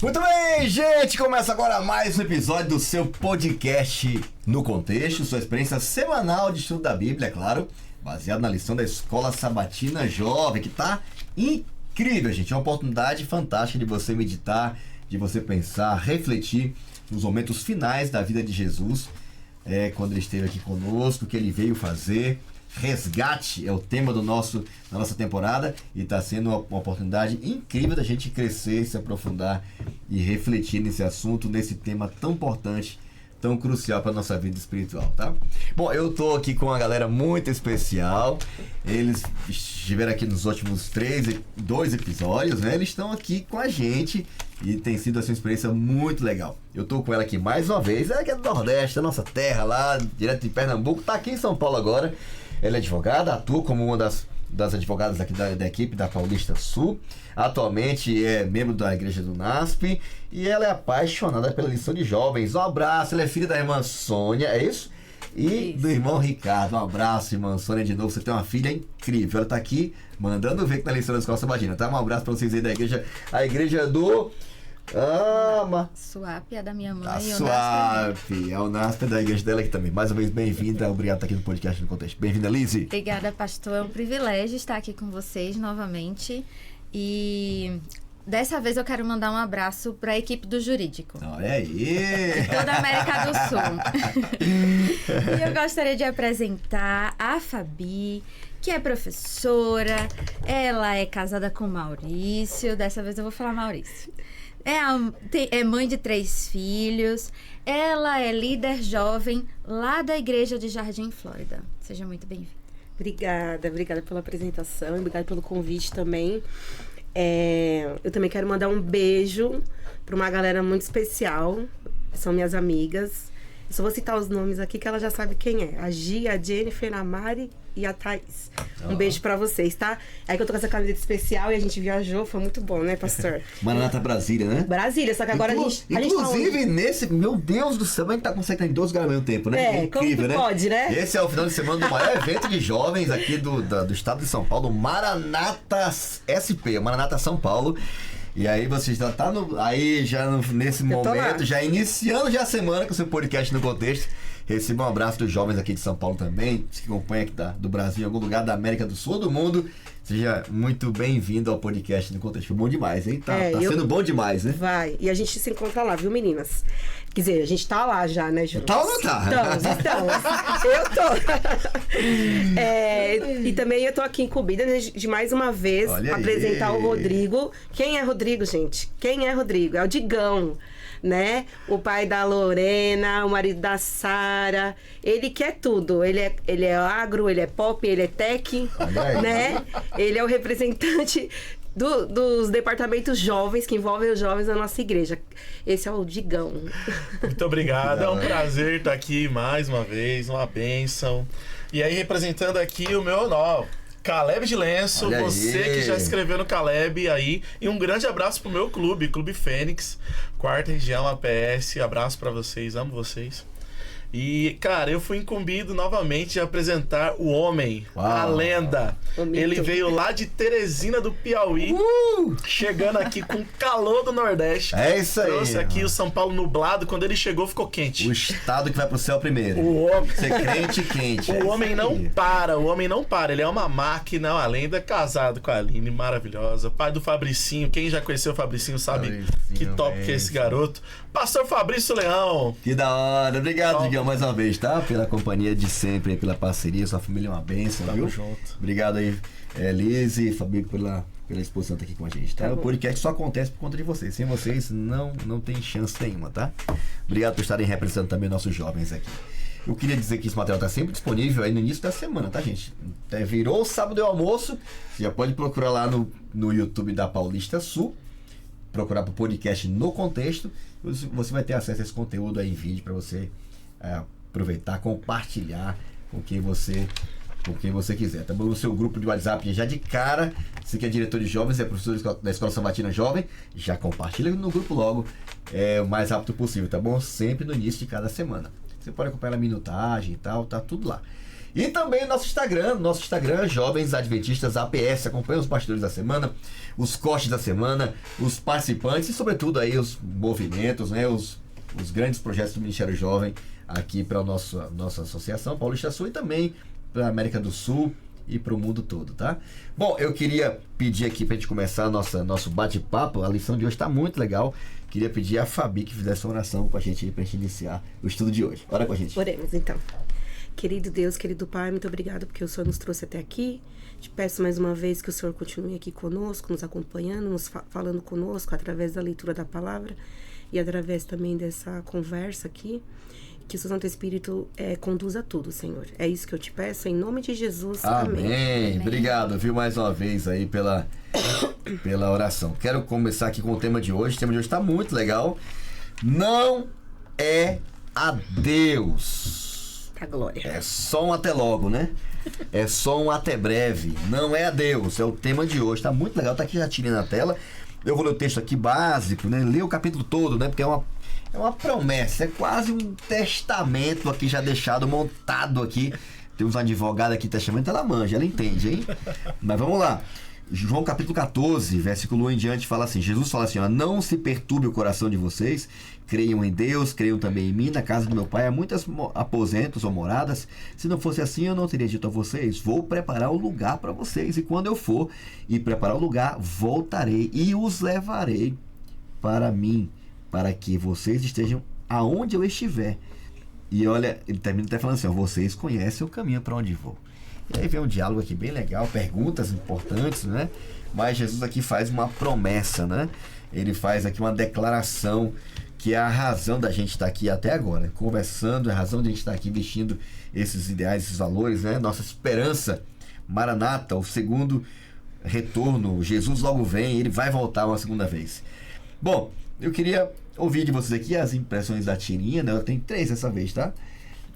Muito bem, gente, começa agora mais um episódio do seu podcast No Contexto, sua experiência semanal de estudo da Bíblia, é claro, baseado na lição da Escola Sabatina Jovem, que tá incrível, gente, é uma oportunidade fantástica de você meditar, de você pensar, refletir nos momentos finais da vida de Jesus, quando ele esteve aqui conosco, o que ele veio fazer. Resgate é o tema da nossa temporada e está sendo uma oportunidade incrível da gente crescer, se aprofundar e refletir nesse assunto, nesse tema tão importante, tão crucial para a nossa vida espiritual, tá? Bom, eu tô aqui com uma galera muito especial. Eles estiveram aqui nos últimos 2 episódios, né? Eles estão aqui com a gente e tem sido assim, uma experiência muito legal. Eu tô com ela aqui mais uma vez, ela que é do Nordeste, da nossa terra lá, direto de Pernambuco, tá aqui em São Paulo agora. Ela é advogada, atua como uma das advogadas aqui da equipe da Paulista Sul. Atualmente é membro da igreja do NASP e ela é apaixonada pela lição de jovens. Um abraço, ela é filha da irmã Sônia, é isso? E do irmão Ricardo. Um abraço, irmã Sônia, de novo. Você tem uma filha incrível. Ela tá aqui mandando ver que na lição da Escola Sabatina, tá? Um abraço pra vocês aí da igreja, a igreja do... Suape é da minha mãe. A Suape, é o NASP da igreja dela aqui também. Mais uma vez, bem-vinda. Obrigado por estar aqui no podcast No Contexto. Bem-vinda, Lizzy. Obrigada, pastor. É um privilégio estar aqui com vocês novamente. E dessa vez eu quero mandar um abraço para a equipe do Jurídico. Olha aí! Toda a América do Sul. E eu gostaria de apresentar a Fabi, que é professora. Ela é casada com Maurício. Dessa vez eu vou falar Maurício. É mãe de 3 filhos. Ela é líder jovem lá da igreja de Jardim, Flórida. Seja muito bem-vinda. Obrigada pela apresentação, obrigada pelo convite também. Eu também quero mandar um beijo para uma galera muito especial. São minhas amigas. Eu só vou citar os nomes aqui que ela já sabe quem é. A Gia, a Jennifer, a Mari e a Thaís. Um beijo pra vocês, tá? É que eu tô com essa camiseta especial e a gente viajou, foi muito bom, né, pastor? Maranata Brasília, né? Brasília, só que agora a gente inclusive, nesse, meu Deus do céu, a gente tá conseguindo em 12 lugares ao mesmo tempo, né? É incrível, né? Pode, né? Esse é o final de semana do maior evento de jovens aqui do estado de São Paulo, Maranata SP, Maranata São Paulo. E aí você já tá nesse momento, já iniciando já a semana com o seu podcast No Contexto. Receba um abraço dos jovens aqui de São Paulo também, que acompanha aqui do Brasil, em algum lugar da América do Sul, do mundo. Seja muito bem-vindo ao podcast No Contexto. Foi bom demais, hein? Tá sendo bom demais, né? Vai. E a gente se encontra lá, viu, meninas? Quer dizer, a gente tá lá já, né, Ju? Tá ou não tá? Estamos. Eu tô. E também eu tô aqui incumbida de mais uma vez apresentar o Rodrigo. Quem é Rodrigo, gente? Quem é Rodrigo? É o Digão, né? O pai da Lorena, o marido da Sara. Ele quer tudo. Ele é agro, ele é pop, ele é tech, né? Ele é o representante dos departamentos jovens, que envolvem os jovens da nossa igreja. Esse é o Digão. Muito obrigado, é um prazer estar aqui mais uma vez, uma bênção. E aí, representando aqui o meu nó, Caleb de Lenço, você que já escreveu no Caleb aí. E um grande abraço pro meu clube, Clube Fênix, 4ª região APS. Abraço pra vocês, amo vocês. E, cara, eu fui incumbido novamente de apresentar o homem, a lenda. Ele veio lá de Teresina do Piauí, chegando aqui com calor do Nordeste. É isso aí. Trouxe aqui o São Paulo nublado, quando ele chegou ficou quente. O estado que vai pro céu primeiro. O homem... Ser crente quente. O homem não para, ele é uma máquina, uma lenda, casado com a Aline, maravilhosa. Pai do Fabricinho, quem já conheceu o Fabricinho sabe que top que é esse garoto. Pastor Fabrício Leão. Que da hora, obrigado, Digão, mais uma vez, tá? Pela companhia de sempre, pela parceria, sua família é uma bênção, Tamo viu? junto. Obrigado aí, Liz e Fabi, pela exposição tá aqui com a gente, tá? O podcast só acontece por conta de vocês, sem vocês não tem chance nenhuma, tá? Obrigado por estarem representando também nossos jovens aqui. Eu queria dizer que esse material tá sempre disponível aí no início da semana, tá, gente? Virou o sábado e o almoço, você já pode procurar lá no YouTube da Paulista Sul, procurar pro podcast No Contexto, você vai ter acesso a esse conteúdo aí em vídeo para você aproveitar, compartilhar com quem você quiser, tá bom? No seu grupo de WhatsApp, já de cara, você que é diretor de jovens, é professor da Escola Sabatina Jovem, já compartilha no grupo logo, o mais rápido possível, tá bom? Sempre no início de cada semana. Você pode acompanhar a minutagem e tal, tá tudo lá. E também nosso Instagram, Jovens Adventistas APS. Acompanha os bastidores da semana, os cortes da semana, os participantes e, sobretudo, aí os movimentos, né? Os grandes projetos do Ministério Jovem aqui para a nossa associação Paulista Sul e também para a América do Sul e para o mundo todo, tá? Bom, eu queria pedir aqui para a gente começar nosso bate-papo. A lição de hoje está muito legal. Queria pedir a Fabi que fizesse uma oração com a gente para a gente iniciar o estudo de hoje. Ora com a gente. Oremos, então. Querido Deus, querido Pai, muito obrigado porque o Senhor nos trouxe até aqui. Te peço mais uma vez que o Senhor continue aqui conosco, nos acompanhando, nos falando conosco através da leitura da palavra e através também dessa conversa aqui. Que o seu Santo Espírito conduza tudo, Senhor. É isso que eu te peço, em nome de Jesus. Amém. Amém. Obrigado, viu, mais uma vez aí pela oração. Quero começar aqui com o tema de hoje. O tema de hoje está muito legal. Não é a Deus. Tá, glória. É só um até logo, né? É só um até breve. Não é a Deus. É o tema de hoje. Tá muito legal. Tá aqui já tirando na tela. Eu vou ler o texto aqui básico, né? Ler o capítulo todo, né? Porque é uma promessa. É quase um testamento aqui já deixado, montado aqui. Temos uma advogada aqui, testamento, ela manja, ela entende, hein? Mas vamos lá. João capítulo 14, versículo 1 em diante, fala assim, Jesus fala assim, ó, não se perturbe o coração de vocês, creiam em Deus, creiam também em mim, na casa do meu pai há muitos aposentos ou moradas, se não fosse assim eu não teria dito a vocês, vou preparar o lugar para vocês, e quando eu for e preparar o lugar, voltarei e os levarei para mim, para que vocês estejam aonde eu estiver. E olha, ele termina até falando assim, ó, vocês conhecem o caminho para onde vou. E aí vem um diálogo aqui bem legal, perguntas importantes, né? Mas Jesus aqui faz uma promessa, né? Ele faz aqui uma declaração que é a razão da gente estar aqui até agora, conversando, é a razão de a gente estar aqui vestindo esses ideais, esses valores, né? Nossa esperança, Maranata, o segundo retorno, Jesus logo vem, ele vai voltar uma segunda vez. Bom, eu queria ouvir de vocês aqui as impressões da tirinha, né? Eu tenho 3 dessa vez, tá?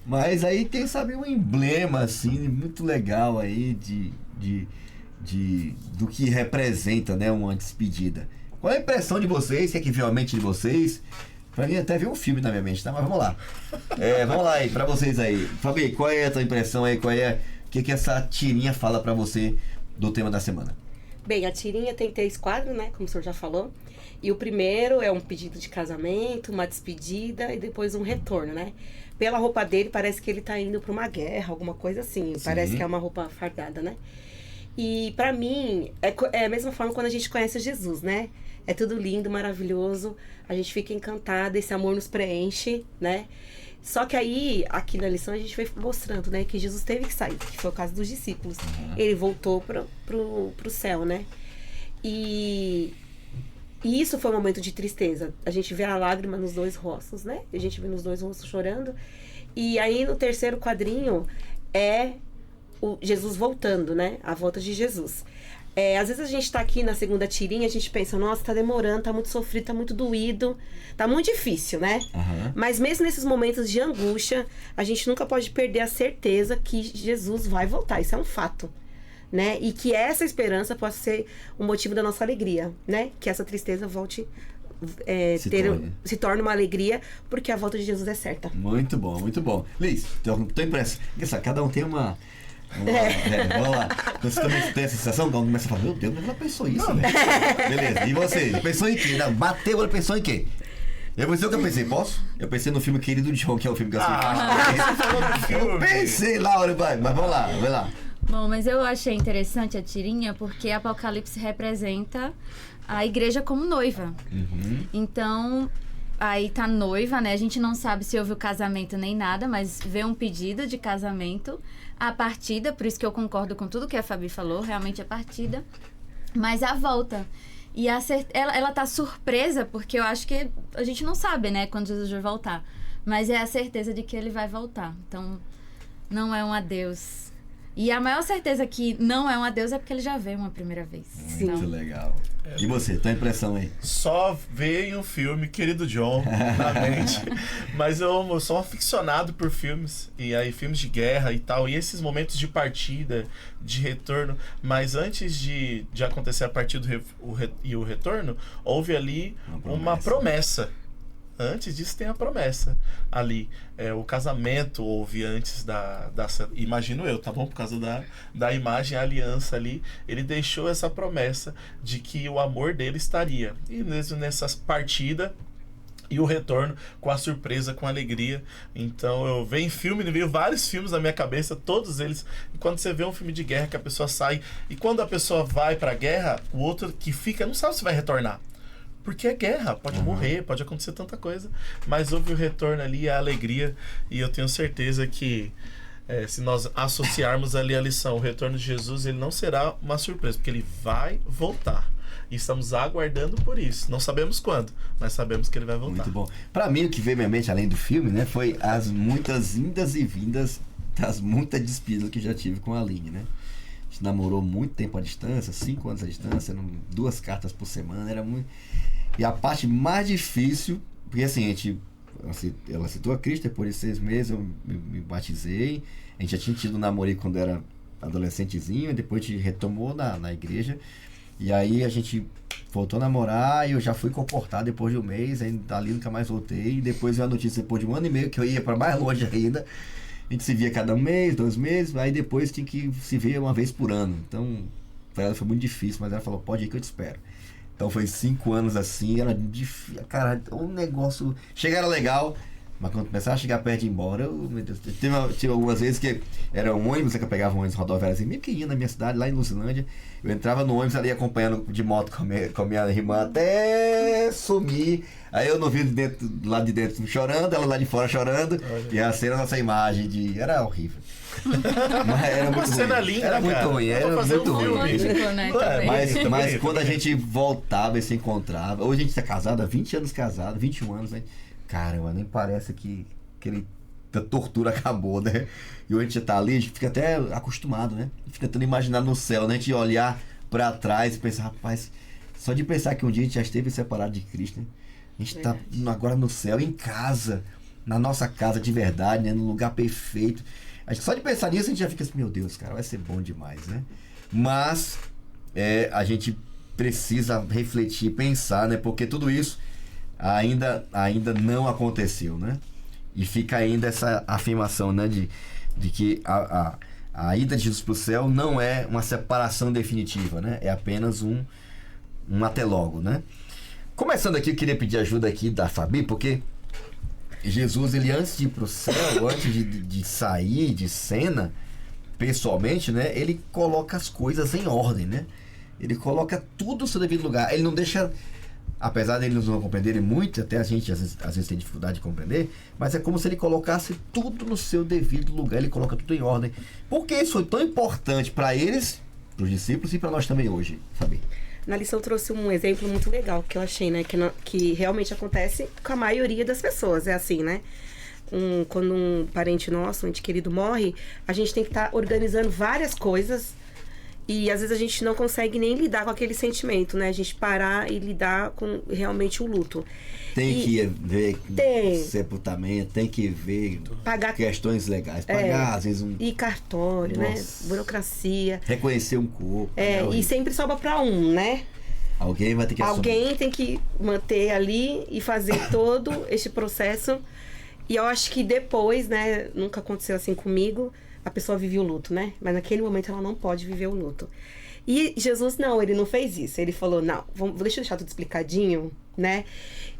Mas aí tem, sabe, um emblema, assim, muito legal aí do que representa, né, uma despedida. Qual é a impressão de vocês, que é que viu a mente de vocês? Pra mim até veio um filme na minha mente, tá? Mas vamos lá. Vamos lá aí, pra vocês aí. Fabi, qual é a tua impressão aí? O que essa tirinha fala pra você do tema da semana? Bem, a tirinha tem 3 quadros, né, como o senhor já falou. E o primeiro é um pedido de casamento, uma despedida e depois um retorno, né? Pela roupa dele, parece que ele tá indo pra uma guerra, alguma coisa assim. Sim. Parece que é uma roupa fardada, né? E pra mim, é a mesma forma quando a gente conhece Jesus, né? É tudo lindo, maravilhoso. A gente fica encantada, esse amor nos preenche, né? Só que aí, aqui na lição, a gente vai mostrando, né? Que Jesus teve que sair, que foi o caso dos discípulos. Ele voltou pro céu, né? E isso foi um momento de tristeza. A gente vê a lágrima nos 2 rostos, né? A gente vê nos 2 rostos chorando. E aí, no terceiro quadrinho, é o Jesus voltando, né? A volta de Jesus. Às vezes a gente tá aqui na segunda tirinha, a gente pensa, nossa, tá demorando, tá muito sofrido, tá muito doído, tá muito difícil, né? Mas mesmo nesses momentos de angústia, a gente nunca pode perder a certeza que Jesus vai voltar. Isso é um fato. Né? E que essa esperança possa ser o motivo da nossa alegria, né? Que essa tristeza volte se torne uma alegria, porque a volta de Jesus é certa. Muito bom, muito bom. Liz, tô impresso. Cada um tem uma vamos lá. Você também tem essa sensação? Quando começa a falar, meu Deus, mas ela pensou isso, velho. Beleza, e você? Pensou em quê? Não, bateu, ela pensou em quê? Eu pensei o que eu pensei, posso? Eu pensei no filme Querido John, que é o filme que eu assisti. Eu pensei, Laura, mas vamos lá, vai lá. Bom, mas eu achei interessante a tirinha porque Apocalipse representa a igreja como noiva. Então, aí tá noiva, né? A gente não sabe se houve o casamento nem nada, mas vê um pedido de casamento, a partida, por isso que eu concordo com tudo que a Fabi falou, realmente a partida, mas a volta. E ela tá surpresa, porque eu acho que a gente não sabe, né, quando Jesus vai voltar. Mas é a certeza de que ele vai voltar. Então, não é um adeus. E a maior certeza que não é um adeus é porque ele já veio uma primeira vez. Muito legal. E você, tua impressão aí? Só veio o filme Querido John na mente. Mas eu sou um aficionado por filmes. E aí, filmes de guerra e tal. E esses momentos de partida, de retorno. Mas antes de acontecer a partida e o retorno, houve ali uma promessa. antes disso tem a promessa ali. O casamento houve antes imagino eu, tá bom? Por causa da imagem, a aliança ali, ele deixou essa promessa de que o amor dele estaria. E mesmo nessas partidas, e o retorno com a surpresa, com a alegria. Então eu veio vários filmes na minha cabeça, todos eles. E quando você vê um filme de guerra que a pessoa sai, e quando a pessoa vai pra guerra, o outro que fica não sabe se vai retornar. Porque é guerra, pode morrer, pode acontecer tanta coisa. Mas houve o retorno ali, a alegria. E eu tenho certeza que se nós associarmos ali a lição, o retorno de Jesus, ele não será uma surpresa, porque ele vai voltar. E estamos aguardando por isso. Não sabemos quando, mas sabemos que ele vai voltar. Muito bom. Pra mim, o que veio à minha mente, além do filme, né, foi as muitas indas e vindas, das muitas despedidas que já tive com a Aline, né? A gente namorou muito tempo à distância, 5 anos à distância, eram 2 cartas por semana, era muito... E a parte mais difícil, porque assim, ela citou a Cristo, depois de 6 meses eu me batizei, a gente já tinha tido um namoro quando era adolescentezinho, e depois a gente retomou na igreja. E aí a gente voltou a namorar e eu já fui comportar depois de um mês, aí dali nunca mais voltei. E depois veio a notícia depois de 1 ano e meio que eu ia para mais longe ainda. A gente se via cada mês, 2 meses, aí depois tinha que se ver uma vez por ano. Então, para ela foi muito difícil, mas ela falou, pode ir que eu te espero. Então foi 5 anos assim, era difícil. Cara, o negócio... Chegaram legal, mas quando começava a chegar perto de ir embora, meu Deus, tive algumas vezes que era um ônibus, que eu pegava um ônibus rodoviário assim, meio pequenininho na minha cidade, lá em Lucilândia. Eu entrava no ônibus ali acompanhando de moto com a minha irmã até sumir. Aí eu no vidro lá de dentro chorando, ela lá de fora chorando. E a cena, nossa imagem era horrível. Mas era muito cena ruim. linda, era muito cara. ruim, era muito ruim. Romântico, né? Mas quando a gente voltava e se encontrava, hoje a gente tá casado há 20 anos casado, 21 anos, né? Caramba, nem parece que a tortura acabou, né? E hoje a gente tá ali, a gente fica até acostumado, né? A gente fica tentando imaginar no céu, né? A gente olhar pra trás e pensar, rapaz, só de pensar que um dia a gente já esteve separado de Cristo, né? A gente tá agora no céu, em casa, na nossa casa de verdade, né? No lugar perfeito. Só de pensar nisso a gente já fica assim, meu Deus, cara, vai ser bom demais, né? Mas a gente precisa refletir, pensar, né? Porque tudo isso ainda não aconteceu, né? E fica ainda essa afirmação, né? De que a ida de Jesus para o céu não é uma separação definitiva, né? É apenas um até logo, né? Começando aqui, eu queria pedir ajuda aqui da Fabi, porque Jesus, ele antes de ir para o céu, antes de sair de cena, pessoalmente, né? Ele coloca as coisas em ordem, né? Ele coloca tudo no seu devido lugar. Ele não deixa... Apesar de eles não compreenderem muito, até a gente às vezes tem dificuldade de compreender, mas é como se ele colocasse tudo no seu devido lugar, ele coloca tudo em ordem. Por que isso foi tão importante para eles, para os discípulos e para nós também hoje, Fabi? Na lição trouxe um exemplo muito legal que eu achei, né? Que realmente acontece com a maioria das pessoas, é assim, né? Quando um parente nosso, um ente querido morre, a gente tem que estar organizando várias coisas. E às vezes a gente não consegue nem lidar com aquele sentimento, né? A gente parar e lidar com realmente o luto. Tem que ver sepultamento, tem que ver pagar questões legais. Pagar, às vezes, e cartório, né? Burocracia. Reconhecer um corpo. E sempre sobra para um, né? Alguém vai ter que assumir. Alguém tem que manter ali e fazer todo este processo. E eu acho que depois, né? Nunca aconteceu assim comigo. A pessoa vive o luto, né? Mas naquele momento ela não pode viver o luto. E Jesus, não, ele não fez isso. Ele falou, não, deixa eu deixar tudo explicadinho, né?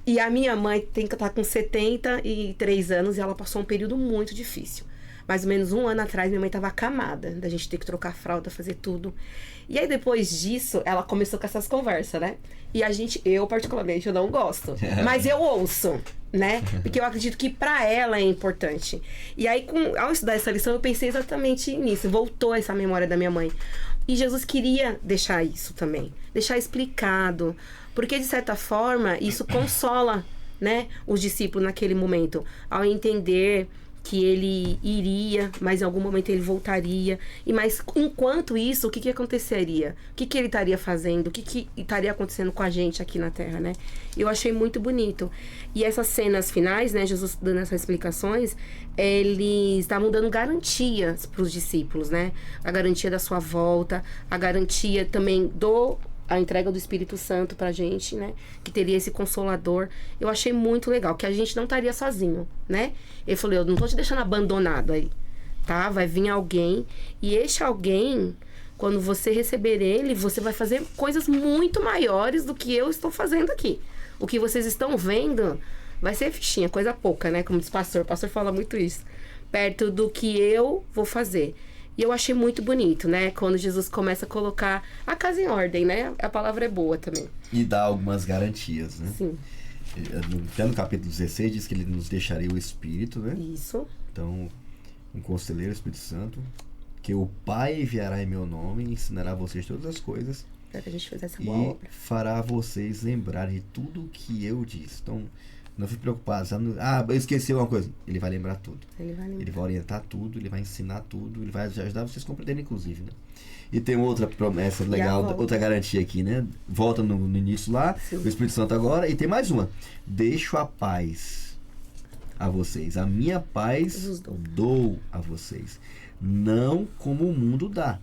E a minha mãe tem que estar com 73 anos e ela passou um período muito difícil. Mais ou menos 1 ano atrás, minha mãe estava acamada, da gente ter que trocar fralda, fazer tudo. E aí, depois disso, ela começou com essas conversas, né? E eu particularmente, eu não gosto. Mas eu ouço, né? Porque eu acredito que pra ela é importante. E aí, ao estudar essa lição, eu pensei exatamente nisso. Voltou essa memória da minha mãe. E Jesus queria deixar isso também. Deixar explicado. Porque, de certa forma, isso consola, né? Os discípulos naquele momento. Ao entender que ele iria, mas em algum momento ele voltaria. Mas enquanto isso, o que aconteceria? O que ele estaria fazendo? O que estaria acontecendo com a gente aqui na Terra, né? Eu achei muito bonito. E essas cenas finais, né? Jesus dando essas explicações, eles estavam dando garantias para os discípulos, né? A garantia da sua volta, a garantia também a entrega do Espírito Santo pra gente, né? Que teria esse consolador. Eu achei muito legal, que a gente não estaria sozinho, né? Ele falou, eu não tô te deixando abandonado aí, tá? Vai vir alguém, e este alguém, quando você receber ele, você vai fazer coisas muito maiores do que eu estou fazendo aqui. O que vocês estão vendo vai ser fichinha, coisa pouca, né? Como diz o pastor fala muito isso. Perto do que eu vou fazer. E eu achei muito bonito, né? Quando Jesus começa a colocar a casa em ordem, né? A palavra é boa também. E dá algumas garantias, né? Sim. Até no capítulo 16 diz que ele nos deixaria o Espírito, né? Isso. Então, um conselheiro, o Espírito Santo, que o Pai enviará em meu nome e ensinará a vocês todas as coisas. Para que a gente fizesse boa E obra. fará vocês lembrarem de tudo o que eu disse. Então, não fique preocupado. Eu esqueci uma coisa. Ele vai lembrar tudo. Ele vai lembrar. Ele vai orientar tudo, ele vai ensinar tudo, ele vai ajudar vocês a compreenderem, inclusive, né? E tem outra promessa legal, outra garantia aqui, né? Volta no início lá, Sim. o Espírito Santo agora, e tem mais uma. Deixo a paz a vocês. A minha paz dou a vocês. Não como o mundo dá.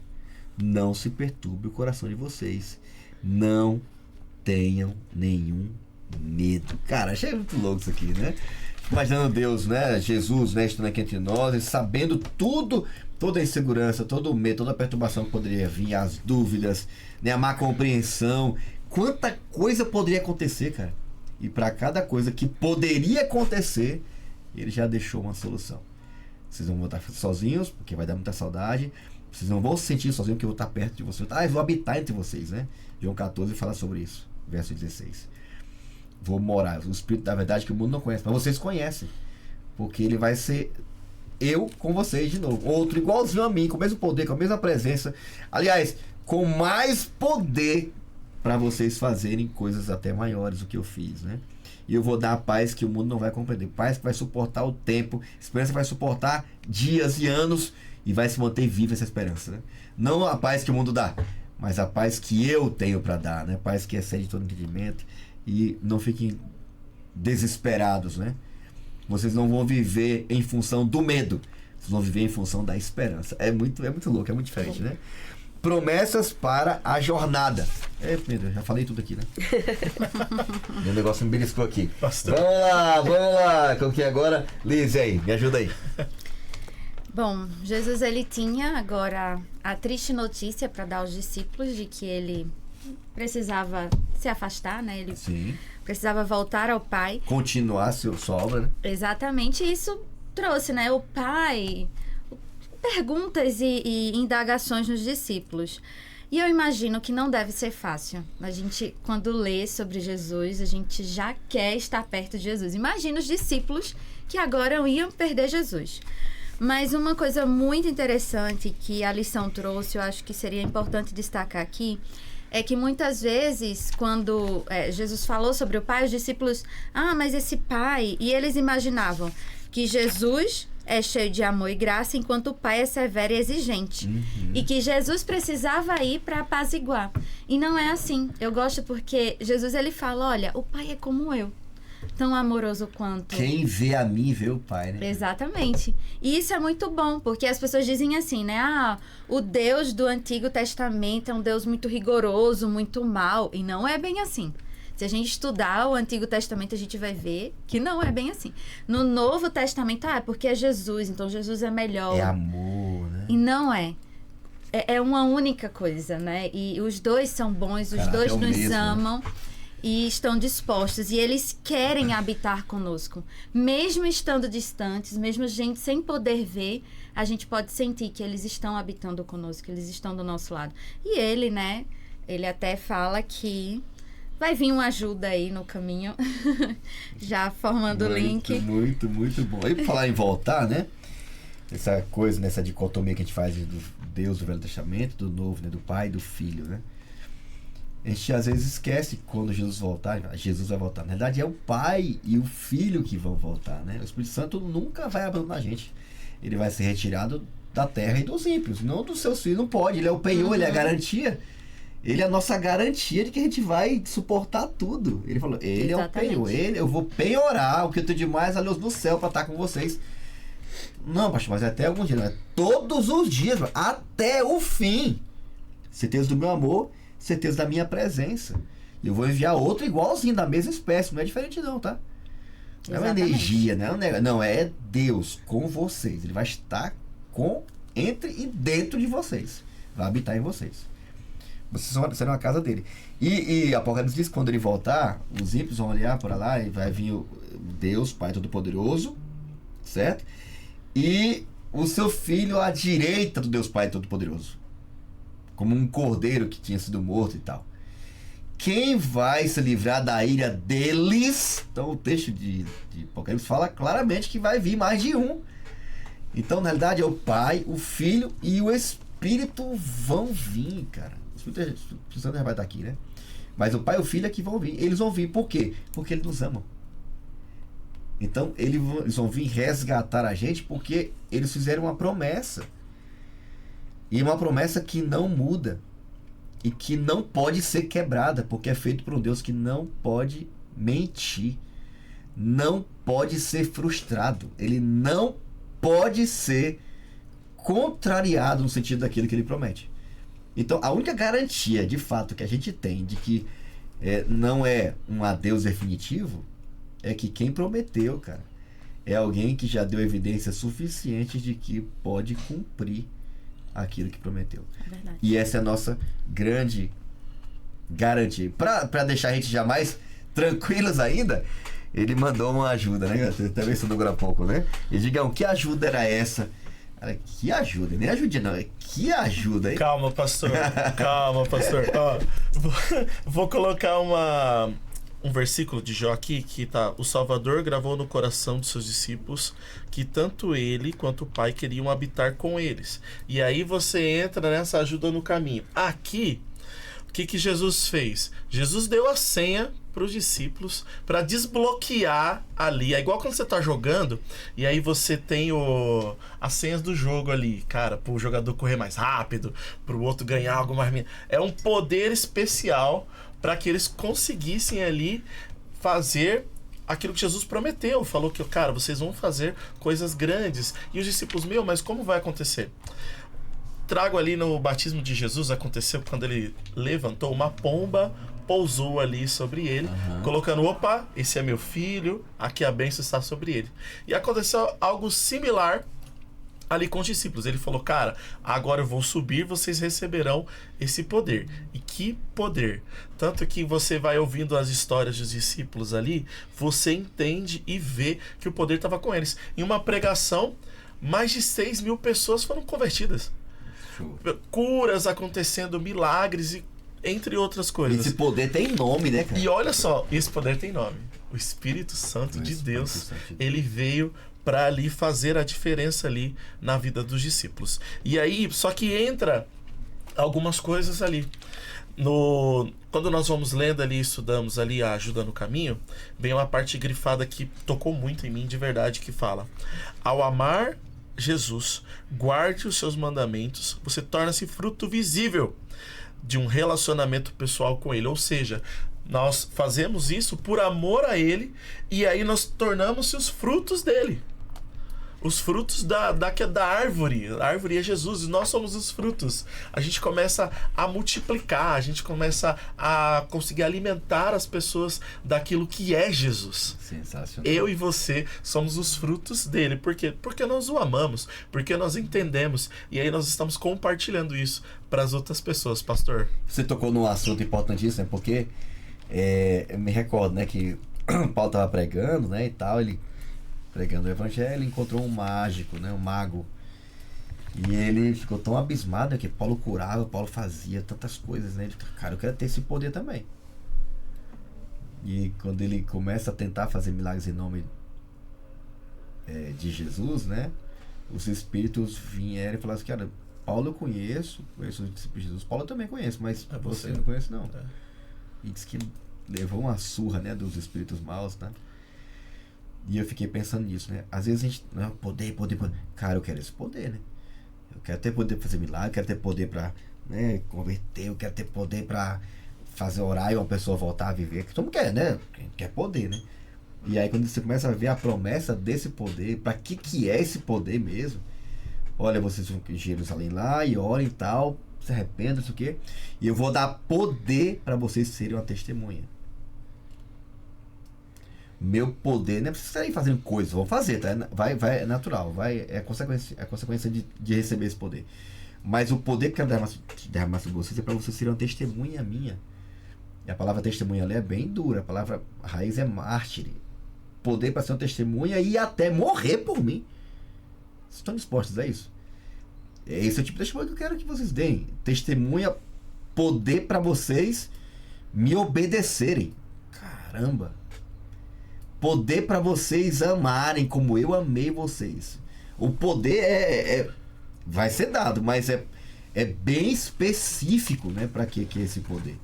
Não se perturbe o coração de vocês. Não tenham nenhum medo. Cara, achei muito louco isso aqui, né? Imaginando Deus, né? Jesus, né? Estando aqui entre nós, e sabendo tudo, toda a insegurança, todo o medo, toda a perturbação que poderia vir, as dúvidas, né? A má compreensão. Quanta coisa poderia acontecer, cara. E para cada coisa que poderia acontecer, ele já deixou uma solução. Vocês não vão estar sozinhos, porque vai dar muita saudade. Vocês não vão se sentir sozinhos, porque eu vou estar perto de vocês. Eu vou habitar entre vocês, né? João 14 fala sobre isso, verso 16. Vou morar, o Espírito da verdade que o mundo não conhece, mas vocês conhecem. Porque ele vai ser eu com vocês de novo. Outro igualzinho a mim, com o mesmo poder, com a mesma presença. Aliás, com mais poder para vocês fazerem coisas até maiores do que eu fiz, né? E eu vou dar a paz que o mundo não vai compreender. Paz que vai suportar o tempo. Esperança vai suportar dias e anos. E vai se manter viva essa esperança, né? Não a paz que o mundo dá, mas a paz que eu tenho para dar, né? Paz que excede todo entendimento. E não fiquem desesperados, né? Vocês não vão viver em função do medo. Vocês vão viver em função da esperança. É muito louco, é muito diferente, né? Promessas para a jornada. Pedro, já falei tudo aqui, né? Meu negócio me beliscou aqui. Pastor. Vamos lá. Com que agora? Liz, aí, me ajuda aí. Bom, Jesus ele tinha agora a triste notícia para dar aos discípulos de que ele precisava se afastar, né? Ele Sim. precisava voltar ao Pai. Continuar sua obra, né? Exatamente, isso trouxe, né? O Pai, perguntas e indagações nos discípulos. E eu imagino que não deve ser fácil. A gente, quando lê sobre Jesus, a gente já quer estar perto de Jesus. Imagina os discípulos que agora iam perder Jesus. Mas uma coisa muito interessante que a lição trouxe, eu acho que seria importante destacar aqui, é que muitas vezes, quando Jesus falou sobre o Pai, os discípulos, mas esse Pai... E eles imaginavam que Jesus é cheio de amor e graça, enquanto o Pai é severo e exigente. Uhum. E que Jesus precisava ir para apaziguar. E não é assim. Eu gosto porque Jesus, ele fala, olha, o Pai é como eu. Tão amoroso quanto... Quem vê a mim, vê o Pai, né? Exatamente. E isso é muito bom, porque as pessoas dizem assim, né? O Deus do Antigo Testamento é um Deus muito rigoroso, muito mau. E não é bem assim. Se a gente estudar o Antigo Testamento, a gente vai ver que não é bem assim. No Novo Testamento, é porque é Jesus, então Jesus é melhor. É amor, né? E não é. É uma única coisa, né? E os dois são bons, os dois nos mesmo, amam. Né? E estão dispostos, e eles querem habitar conosco. Mesmo estando distantes, mesmo a gente sem poder ver, a gente pode sentir que eles estão habitando conosco, que eles estão do nosso lado. E ele, né, ele até fala que vai vir uma ajuda aí no caminho, já formando o link. Muito bom. E por falar em voltar, né, essa coisa, nessa dicotomia que a gente faz do Deus do Velho Testamento, do Novo, né, do Pai e do Filho, né. A gente às vezes esquece que quando Jesus voltar, Jesus vai voltar. Na verdade é o Pai e o Filho que vão voltar, né? O Espírito Santo nunca vai abandonar a gente. Ele vai ser retirado da terra e dos ímpios, não dos seus filhos. Não pode, ele é o penhor, ele é a garantia. Ele é a nossa garantia de que a gente vai suportar tudo. Ele falou, ele Exatamente. É o penhor, eu vou penhorar o que eu tenho de mais a Deus no céu para estar com vocês. Não, pastor, mas até algum dia, não é todos os dias, até o fim. Certeza do meu amor, certeza da minha presença. E eu vou enviar outro igualzinho, da mesma espécie. Não é diferente não, tá? Não é uma energia, não é Deus com vocês. Ele vai estar entre e dentro de vocês. Vai habitar em vocês. Vocês serão a casa dele. E Apocalipse diz que quando ele voltar, os ímpios vão olhar para lá e vai vir o Deus, Pai Todo-Poderoso, certo? E o seu filho à direita do Deus Pai Todo-Poderoso. Como um cordeiro que tinha sido morto e tal. Quem vai se livrar da ira deles? Então o texto de Apocalipse fala claramente que vai vir mais de um. Então na realidade é o Pai, o Filho e o Espírito vão vir, cara. O Espírito Santo já vai estar aqui, né? Mas o Pai e o Filho é que vão vir. Eles vão vir, por quê? Porque eles nos amam. Então eles vão vir resgatar a gente porque eles fizeram uma promessa. E uma promessa que não muda. E que não pode ser quebrada, porque é feito por um Deus que não pode mentir. Não pode ser frustrado. Ele não pode ser contrariado no sentido daquilo que ele promete. Então, a única garantia, de fato, que a gente tem de que não é um adeus definitivo, é que quem prometeu, cara, é alguém que já deu evidências suficientes de que pode cumprir aquilo que prometeu. É verdade. E essa é a nossa grande garantia. Para deixar a gente já mais tranquilos ainda, ele mandou uma ajuda, né? Você também estudou agora há pouco, né? E digam, que ajuda era essa? Cara, que ajuda, nem ajuda não, é que ajuda, hein? Calma, pastor. Calma, pastor. Ó, vou colocar um versículo de Jó aqui que tá: o Salvador gravou no coração dos seus discípulos que tanto ele quanto o Pai queriam habitar com eles. E aí você entra nessa ajuda no caminho. Aqui, o que Jesus fez? Jesus deu a senha para os discípulos para desbloquear ali. É igual quando você tá jogando e aí você tem as senhas do jogo ali, cara, pro jogador correr mais rápido, pro outro ganhar algo mais. É um poder especial para que eles conseguissem ali fazer aquilo que Jesus prometeu. Falou que, cara, vocês vão fazer coisas grandes. E os discípulos, mas como vai acontecer? Trago ali no batismo de Jesus, aconteceu quando ele levantou, uma pomba pousou ali sobre ele, colocando, opa, esse é meu filho, aqui a bênção está sobre ele. E aconteceu algo similar ali com os discípulos. Ele falou, cara, agora eu vou subir, vocês receberão esse poder. E que poder! Tanto que você vai ouvindo as histórias dos discípulos ali, você entende e vê que o poder estava com eles. Em uma pregação, mais de 6.000 pessoas foram convertidas. Curas acontecendo, milagres e entre outras coisas. Esse poder tem nome, né, cara? E olha só, esse poder tem nome. O Espírito Santo de Deus, ele veio para ali fazer a diferença ali na vida dos discípulos. E aí, só que entra algumas coisas ali. Quando nós vamos lendo ali, estudamos ali a ajuda no caminho, vem uma parte grifada que tocou muito em mim de verdade, que fala: ao amar Jesus, guarde os seus mandamentos, você torna-se fruto visível de um relacionamento pessoal com ele. Ou seja, nós fazemos isso por amor a ele e aí nós tornamos-se os frutos dele. Os frutos da árvore. A árvore é Jesus e nós somos os frutos. A gente começa a multiplicar, a gente começa a conseguir alimentar as pessoas daquilo que é Jesus. Sensacional. Eu e você somos os frutos dele. Por quê? Porque nós o amamos, porque nós entendemos e aí nós estamos compartilhando isso para as outras pessoas, pastor. Você tocou num assunto importantíssimo, porque eu me recordo, né, que Paulo estava pregando, né, e tal, ele pregando o evangelho, encontrou um mágico, né, um mago. E ele ficou tão abismado, né, que Paulo curava, Paulo fazia tantas coisas, né? Ele fica, cara, eu quero ter esse poder também. E quando ele começa a tentar fazer milagres em nome de Jesus, né, os espíritos vieram e falaram assim, cara, Paulo eu conheço os discípulos de Jesus, Paulo eu também conheço, mas você não conhece não. E diz que levou uma surra, né, dos espíritos maus, tá? E eu fiquei pensando nisso, né? Às vezes a gente, não, poder. Cara, eu quero esse poder, né? Eu quero ter poder pra fazer milagre, eu quero ter poder pra, né, converter, eu quero ter poder pra fazer orar e uma pessoa voltar a viver. Todo mundo quer, né? Quer poder, né? E aí quando você começa a ver a promessa desse poder, pra que é esse poder mesmo? Olha, vocês vão em Jerusalém lá e orem e tal, se arrependam, isso o quê? E eu vou dar poder para vocês serem uma testemunha. Meu poder, não é preciso sair fazendo coisas, vou fazer, tá? É natural, é a consequência de receber esse poder. Mas o poder que eu quero derramar sobre vocês é para vocês serem uma testemunha minha. E a palavra testemunha ali é bem dura, a palavra raiz é mártir. Poder para ser uma testemunha e até morrer por mim. Vocês estão dispostos a isso? Esse é o tipo de testemunho que eu quero que vocês deem. Testemunha, poder para vocês me obedecerem. Caramba! Poder para vocês amarem como eu amei vocês. O poder vai ser dado, mas é bem específico, né? Para que é esse poder?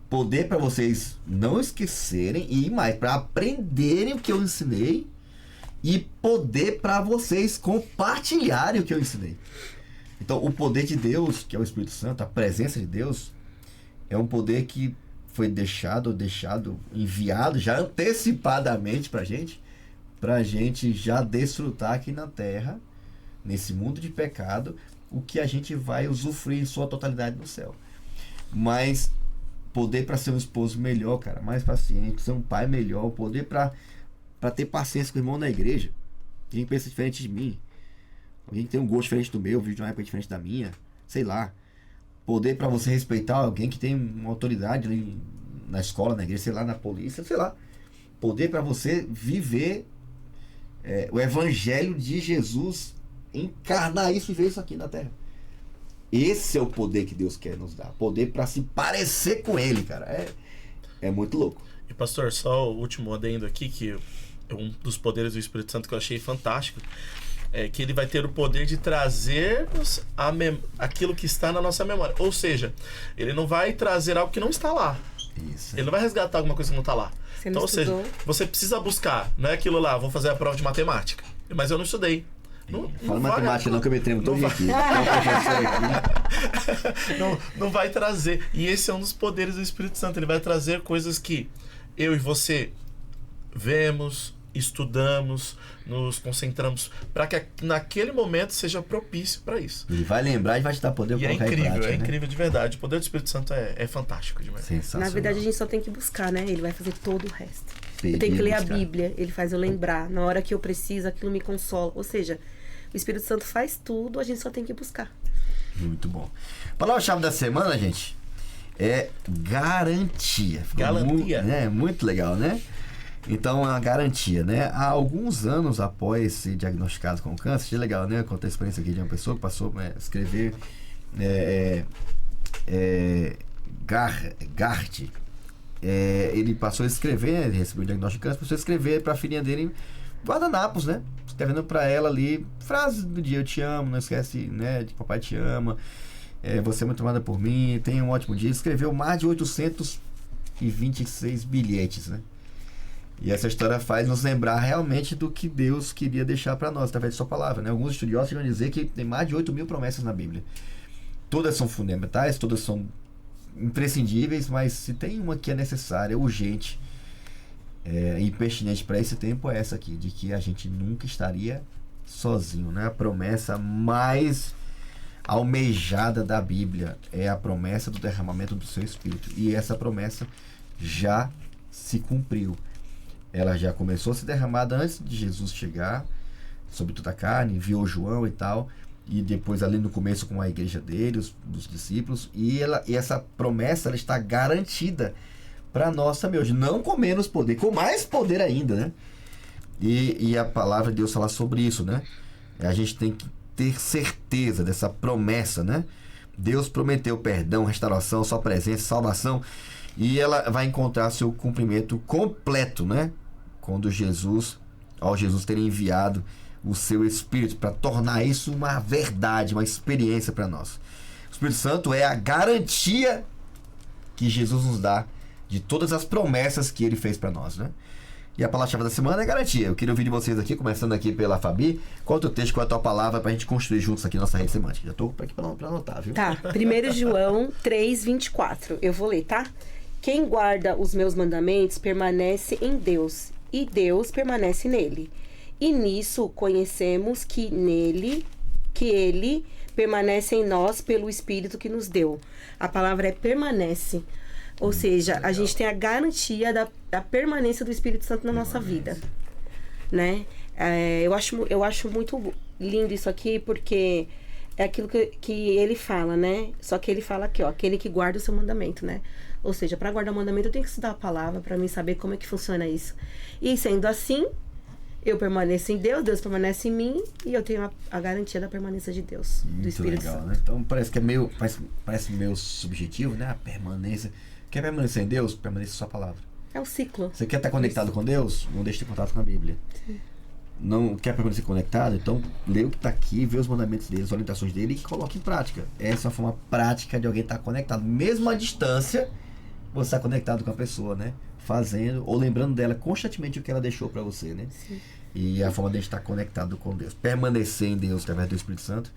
Poder para vocês não esquecerem e mais para aprenderem o que eu ensinei e poder para vocês compartilharem o que eu ensinei. Então, o poder de Deus, que é o Espírito Santo, a presença de Deus, é um poder que foi enviado já antecipadamente pra gente já desfrutar aqui na terra, nesse mundo de pecado, o que a gente vai usufruir em sua totalidade no céu. Mas poder para ser um esposo melhor, cara, mais paciente, ser um pai melhor, poder para ter paciência com o irmão na igreja, quem pensa diferente de mim, alguém que tem um gosto diferente do meu, vive de uma época diferente da minha, sei lá. Poder para você respeitar alguém que tem uma autoridade ali na escola, na igreja, sei lá, na polícia, sei lá. Poder para você viver o evangelho de Jesus, encarnar isso e ver isso aqui na terra. Esse é o poder que Deus quer nos dar. Poder para se parecer com Ele, cara. É muito louco. E pastor, só o último adendo aqui, que é um dos poderes do Espírito Santo que eu achei fantástico, é que ele vai ter o poder de trazer-nos aquilo que está na nossa memória. Ou seja, ele não vai trazer algo que não está lá. Isso. Ele não vai resgatar alguma coisa que não está lá. Então, ou seja, você precisa buscar. Não é aquilo lá, vou fazer a prova de matemática. Mas eu não estudei. Fala matemática não, que eu me tremo todo aqui. Não vai trazer. E esse é um dos poderes do Espírito Santo. Ele vai trazer coisas que eu e você vemos, estudamos, nos concentramos, para que naquele momento seja propício para isso. Ele vai lembrar e vai te dar poder para colocar em prática. É incrível de verdade. O poder do Espírito Santo é fantástico demais. Na verdade, a gente só tem que buscar, né? Ele vai fazer todo o resto. Eu tenho que ler a Bíblia, ele faz eu lembrar. Na hora que eu preciso, aquilo me consola. Ou seja, o Espírito Santo faz tudo, a gente só tem que buscar. Muito bom. A palavra-chave da semana, gente, é garantia. Garantia. Muito legal, né? Então, a garantia, né? Há alguns anos após ser diagnosticado com câncer, achei legal, né? Contar a experiência aqui de uma pessoa que passou a escrever Gart. Ele passou a escrever, ele recebeu o diagnóstico de câncer, passou a escrever para a filhinha dele guardanapos, né? Escrevendo para ela ali frases do dia: eu te amo, não esquece, né, de papai te ama, você é muito amada por mim, tenha um ótimo dia. Escreveu mais de 826 bilhetes, né? E essa história faz nos lembrar realmente do que Deus queria deixar para nós através de sua palavra, né? Alguns estudiosos vão dizer que tem mais de 8.000 promessas na Bíblia. Todas são fundamentais, todas são imprescindíveis, mas se tem uma que é necessária, urgente, e pertinente para esse tempo, é essa aqui, de que a gente nunca estaria sozinho, né? A promessa mais almejada da Bíblia é a promessa do derramamento do seu Espírito, e essa promessa já se cumpriu. Ela já começou a ser derramada antes de Jesus chegar sobre toda a carne, enviou João e tal, e depois ali no começo com a igreja dele, dos discípulos, e essa promessa ela está garantida para nós também hoje, não com menos poder, com mais poder ainda, né? E a palavra de Deus fala sobre isso, né? A gente tem que ter certeza dessa promessa, né? Deus prometeu perdão, restauração, sua presença, salvação, e ela vai encontrar seu cumprimento completo, né? Quando Jesus ter enviado o seu Espírito para tornar isso uma verdade, uma experiência para nós. O Espírito Santo é a garantia que Jesus nos dá de todas as promessas que ele fez para nós, né? E a palavra-chave da semana é garantia. Eu queria ouvir de vocês aqui, começando aqui pela Fabi. Qual é o teu texto, qual é a tua palavra para a gente construir juntos aqui nossa rede semântica? Já estou aqui para anotar, viu? Tá, 1 João 3:24. Eu vou ler, tá? Quem guarda os meus mandamentos permanece em Deus, e Deus permanece nele. E nisso conhecemos que ele permanece em nós pelo Espírito que nos deu. A palavra é permanece. Ou seja, a gente tem a garantia da permanência do Espírito Santo na nossa vida. Né? Eu acho muito lindo isso aqui, porque é aquilo que ele fala, né? Só que ele fala aqui, ó, aquele que guarda o seu mandamento, né? Ou seja, para guardar o mandamento eu tenho que estudar a palavra para mim saber como é que funciona isso. E sendo assim, eu permaneço em Deus, Deus permanece em mim e eu tenho a garantia da permanência de Deus, do Espírito Santo. Né? Então parece que é meio, parece meio subjetivo, né? A permanência. Quer permanecer em Deus? Permaneça em sua palavra. É um ciclo. Você quer estar conectado com Deus? Não deixe de ter contato com a Bíblia. Sim. Não quer permanecer conectado? Então lê o que está aqui, vê os mandamentos dele, as orientações dele e coloque em prática. Essa é uma forma prática de alguém estar conectado. Mesmo à distância, você está conectado com a pessoa, né? Fazendo ou lembrando dela constantemente o que ela deixou para você, né? Sim. E a forma de estar conectado com Deus. Permanecer em Deus através do Espírito Santo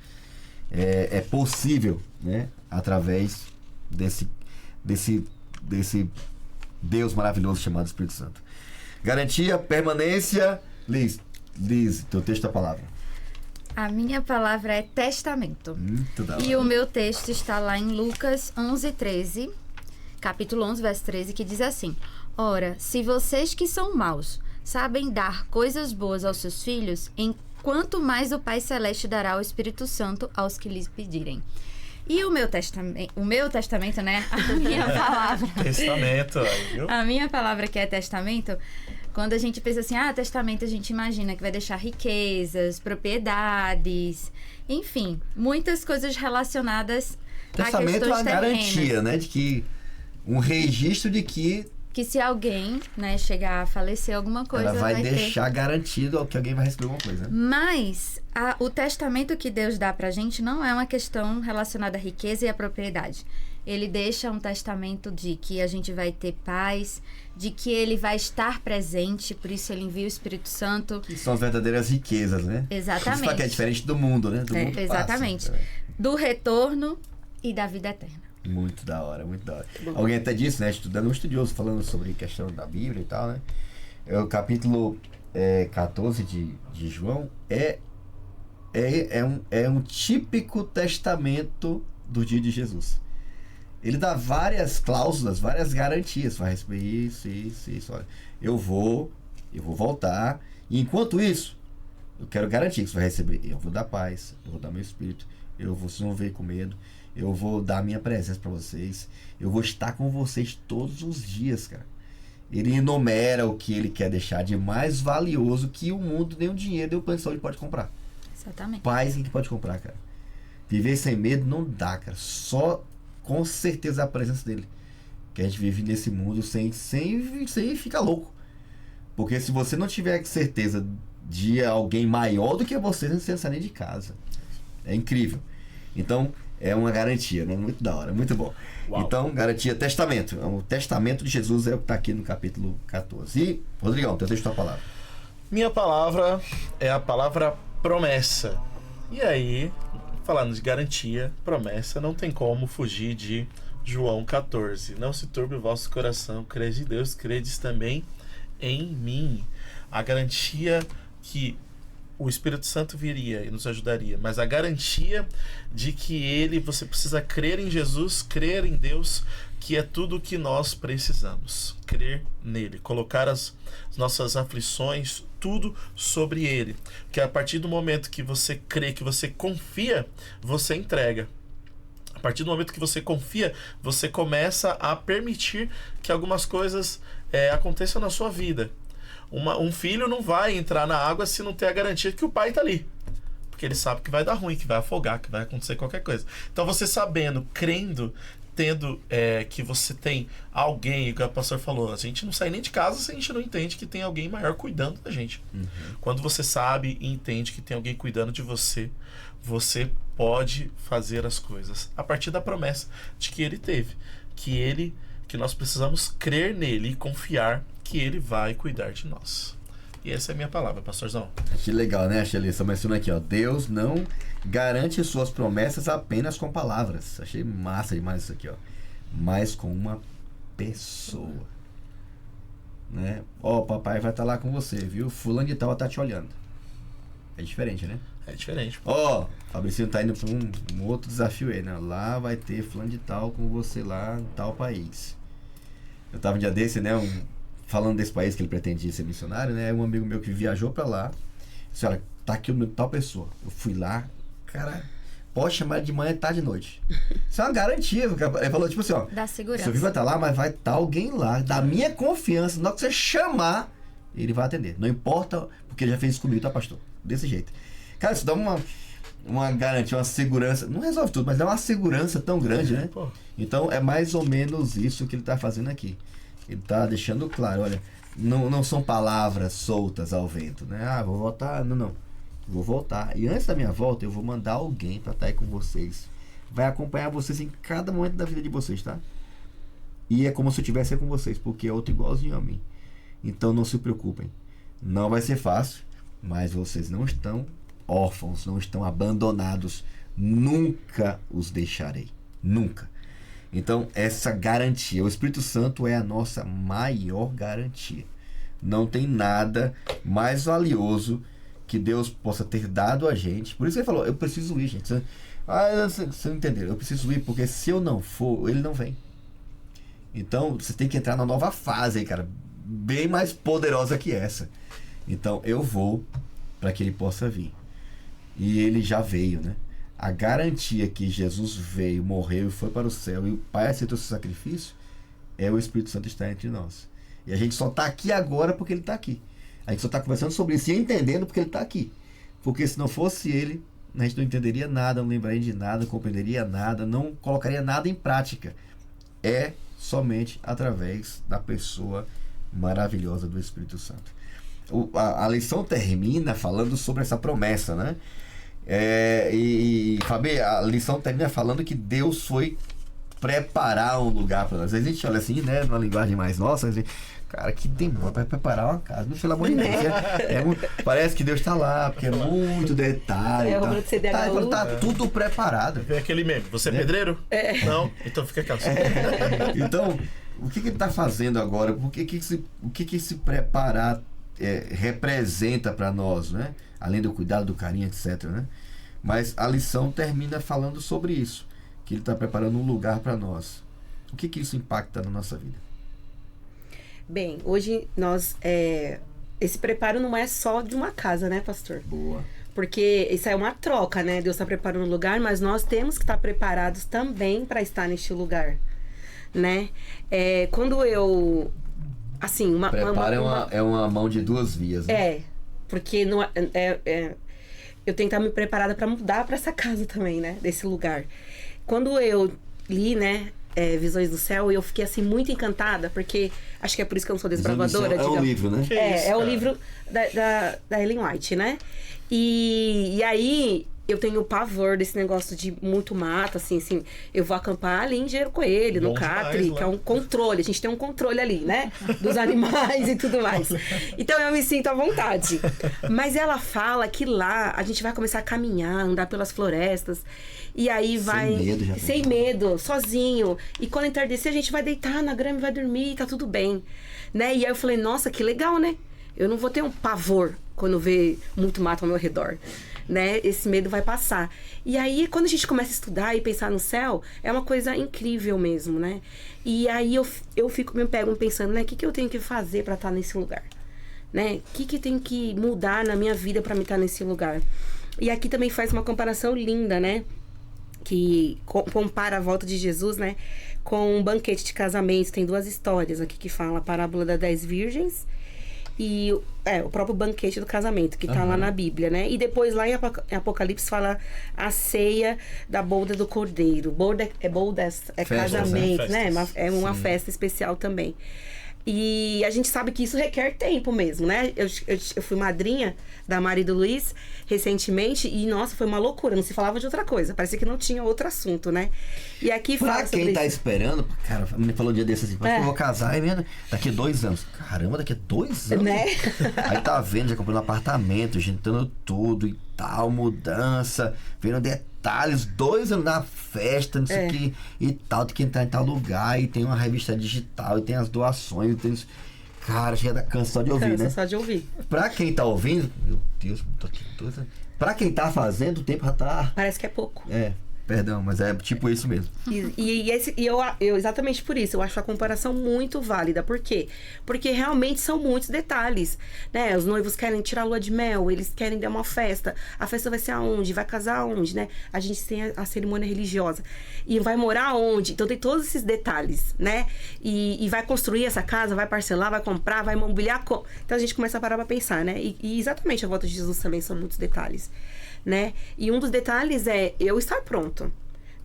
é possível, né? Através desse Deus maravilhoso chamado Espírito Santo. Garantia, permanência. Liz, teu texto é a palavra. A minha palavra é testamento. Muito da hora. E o meu texto está lá em Lucas 11:13, capítulo 11, verso 13, que diz assim: Ora, se vocês que são maus sabem dar coisas boas aos seus filhos, enquanto mais o Pai Celeste dará o Espírito Santo aos que lhes pedirem. E o meu testamento, né? A minha palavra. Testamento, aí, viu? A minha palavra que é testamento, quando a gente pensa assim, testamento, a gente imagina que vai deixar riquezas, propriedades, enfim, muitas coisas relacionadas a Testamento questões é uma terrenas. garantia, né? De que um registro de que Que se alguém, né, chegar a falecer alguma coisa, ela vai ter. deixar garantido que alguém vai receber alguma coisa. Né? Mas o testamento que Deus dá pra gente não é uma questão relacionada à riqueza e à propriedade. Ele deixa um testamento de que a gente vai ter paz, de que ele vai estar presente, por isso ele envia o Espírito Santo. Que são as verdadeiras riquezas, né? Exatamente. Isso que é diferente do mundo, né? Do mundo exatamente. passa. Do retorno e da vida eterna. Muito da hora, muito da hora. Alguém até disse, né? Estudando um estudioso falando sobre questão da Bíblia e tal, né? O capítulo 14 de João é um típico testamento do dia de Jesus. Ele dá várias cláusulas, várias garantias. Vai receber isso. Olha, eu vou voltar. E enquanto isso, eu quero garantir que você vai receber. Eu vou dar paz, eu vou dar meu espírito. Vocês não vão ver com medo. Eu vou dar minha presença para vocês. Eu vou estar com vocês todos os dias, cara. Ele enumera o que ele quer deixar de mais valioso que o mundo, nem o dinheiro, nem o plano de saúde pode comprar. Exatamente. Paz que pode comprar, cara. Viver sem medo não dá, cara. Só com certeza a presença dele. Que a gente vive nesse mundo sem ficar louco. Porque se você não tiver certeza de alguém maior do que você não sai nem de casa. É incrível. Então, é uma garantia, né? Muito da hora, muito bom. Uau. Então, garantia, testamento. O testamento de Jesus é o que está aqui no capítulo 14. E, Rodrigão, teu texto é a palavra. Minha palavra é a palavra promessa. E aí, falando de garantia, promessa, não tem como fugir de João 14. Não se turbe o vosso coração, credes em Deus, credes também em mim. A garantia que o Espírito Santo viria e nos ajudaria, mas a garantia de que você precisa crer em Jesus, crer em Deus, que é tudo o que nós precisamos. Crer nele, colocar as nossas aflições, tudo sobre ele. Que a partir do momento que você crê, que você confia, você entrega. A partir do momento que você confia, você começa a permitir que algumas coisas aconteçam na sua vida. Um filho não vai entrar na água se não ter a garantia de que o pai está ali. Porque ele sabe que vai dar ruim, que vai afogar, que vai acontecer qualquer coisa. Então você sabendo, crendo, tendo que você tem alguém, o que o pastor falou, a gente não sai nem de casa se a gente não entende que tem alguém maior cuidando da gente. Uhum. Quando você sabe e entende que tem alguém cuidando de você, você pode fazer as coisas. A partir da promessa de que ele teve. Que nós precisamos crer nele e confiar que ele vai cuidar de nós. E essa é a minha palavra, pastorzão. Que legal, né, Shelly? Só mencionando aqui, ó. Deus não garante suas promessas apenas com palavras. Achei massa demais isso aqui, ó. Mas com uma pessoa. Né? Ó, papai vai estar lá com você, viu? Fulano de tal tá te olhando. É diferente, né? É diferente. Ó, Fabricinho tá indo pra um outro desafio aí, né? Lá vai ter fulano de tal com você lá em tal país. Eu tava um dia desse, né? Falando desse país que ele pretendia ser missionário, né? Um amigo meu que viajou pra lá. Disse, olha, tá aqui o tal pessoa. Eu fui lá, cara, pode chamar de manhã, tarde e noite. Isso é uma garantia. Ele falou, tipo assim, ó. Dá segurança. Seu filho vai estar lá, mas vai estar alguém lá, da minha confiança. Na hora que você chamar, ele vai atender. Não importa, porque ele já fez isso comigo, tá, pastor? Desse jeito. Cara, isso dá uma garantia, uma segurança. Não resolve tudo, mas dá uma segurança tão grande, né? Então é mais ou menos isso que ele está fazendo aqui. Ele está deixando claro, olha, não são palavras soltas ao vento, né? Ah, vou voltar. Não. Vou voltar. E antes da minha volta, eu vou mandar alguém para estar aí com vocês. Vai acompanhar vocês em cada momento da vida de vocês, tá? E é como se eu estivesse aí com vocês, porque é outro igualzinho a mim. Então não se preocupem. Não vai ser fácil, mas vocês não estão órfãos, não estão abandonados. Nunca os deixarei. Nunca. Então, essa garantia, o Espírito Santo é a nossa maior garantia. Não tem nada mais valioso que Deus possa ter dado a gente. Por isso ele falou, eu preciso ir, gente. Você não entendeu? Eu preciso ir, porque se eu não for, ele não vem. Então, você tem que entrar na nova fase aí, cara. Bem mais poderosa que essa. Então, eu vou para que ele possa vir. E ele já veio, né? A garantia que Jesus veio, morreu e foi para o céu e o Pai aceitou seu sacrifício é o Espírito Santo estar entre nós. E a gente só está aqui agora porque ele está aqui. A gente só está conversando sobre isso e entendendo porque ele está aqui. Porque se não fosse ele, a gente não entenderia nada, não lembraria de nada, não compreenderia nada, não colocaria nada em prática. É somente através da pessoa maravilhosa do Espírito Santo. A lição termina falando sobre essa promessa, né? Fabi, a lição termina falando que Deus foi preparar um lugar para nós. Às vezes a gente olha assim, né, numa linguagem mais nossa, assim, cara, que demora para preparar uma casa, não, pelo amor de Deus. Parece que Deus está lá, porque é muito detalhe. Tá tudo preparado. Vem aquele meme, você é pedreiro? Não? Então fica calmo. Então, o que ele está fazendo agora? O que esse preparar representa para nós, né? Além do cuidado, do carinho, etc, né? Mas a lição termina falando sobre isso, que ele está preparando um lugar para nós. O que isso impacta na nossa vida? Bem, hoje nós esse preparo não é só de uma casa, né, pastor? Boa. Porque isso é uma troca, né? Deus está preparando um lugar, mas nós temos que estar preparados também para estar neste lugar, né? Quando eu assim, é uma mão de duas vias, né? Porque não eu tenho que estar me preparada para mudar para essa casa também, né? Desse lugar. Quando eu li, né, Visões do Céu, eu fiquei assim muito encantada, porque acho que é por isso que eu não sou desbravadora. É o livro, né? É o livro da Ellen White, né? E aí eu tenho pavor desse negócio de muito mato, assim, eu vou acampar ali em Engenheiro Coelho, no Catri, que é um controle, a gente tem um controle ali, né, dos animais e tudo mais. Então eu me sinto à vontade. Mas ela fala que lá a gente vai começar a caminhar, andar pelas florestas, e aí vai... Sem medo, sozinho. E quando entardecer, a gente vai deitar na grama e vai dormir, tá tudo bem, né? E aí eu falei, nossa, que legal, né? Eu não vou ter um pavor quando ver muito mato ao meu redor, né? Esse medo vai passar. E aí, quando a gente começa a estudar e pensar no céu, é uma coisa incrível mesmo, né? E aí eu me pego pensando, né? O que eu tenho que fazer para estar nesse lugar? Né? O que tem que mudar na minha vida para me estar nesse lugar? E aqui também faz uma comparação linda, né? Que compara a volta de Jesus, né? Com um banquete de casamento. Tem duas histórias aqui que falam a parábola das 10 virgens e o próprio banquete do casamento, que tá lá na Bíblia, né? E depois lá em Apocalipse fala a ceia da boda do Cordeiro. Boda é casamento, né? É uma festa especial também. E a gente sabe que isso requer tempo mesmo, né? Eu fui madrinha da Mari e do Luiz recentemente e, nossa, foi uma loucura. Não se falava de outra coisa. Parecia que não tinha outro assunto, né? E aqui fala pra quem tá esperando... Cara, a menina falou um dia desse assim, eu vou casar daqui a 2 anos. Caramba, daqui a 2 anos? Né? Aí tá vendo, já comprando um apartamento, juntando tudo e tal, mudança, vendo detalhes, 2 anos na festa, não sei o que e tal, tem que entrar em tal lugar, e tem uma revista digital, e tem as doações, e tem... Cara, chega da cansa só de ouvir, né? Só de ouvir. Pra quem tá ouvindo, meu Deus, pra quem tá fazendo, o tempo já tá... Parece que é pouco. Perdão, mas é tipo isso mesmo. E eu exatamente por isso, eu acho a comparação muito válida. Por quê? Porque realmente são muitos detalhes, né? Os noivos querem tirar a lua de mel, eles querem dar uma festa. A festa vai ser aonde? Vai casar aonde, né? A gente tem a cerimônia religiosa. E vai morar aonde? Então tem todos esses detalhes, né? E vai construir essa casa, vai parcelar, vai comprar, vai mobiliar. Então a gente começa a parar pra pensar, né? E exatamente a volta de Jesus também são muitos detalhes, né? E um dos detalhes é eu estar pronto,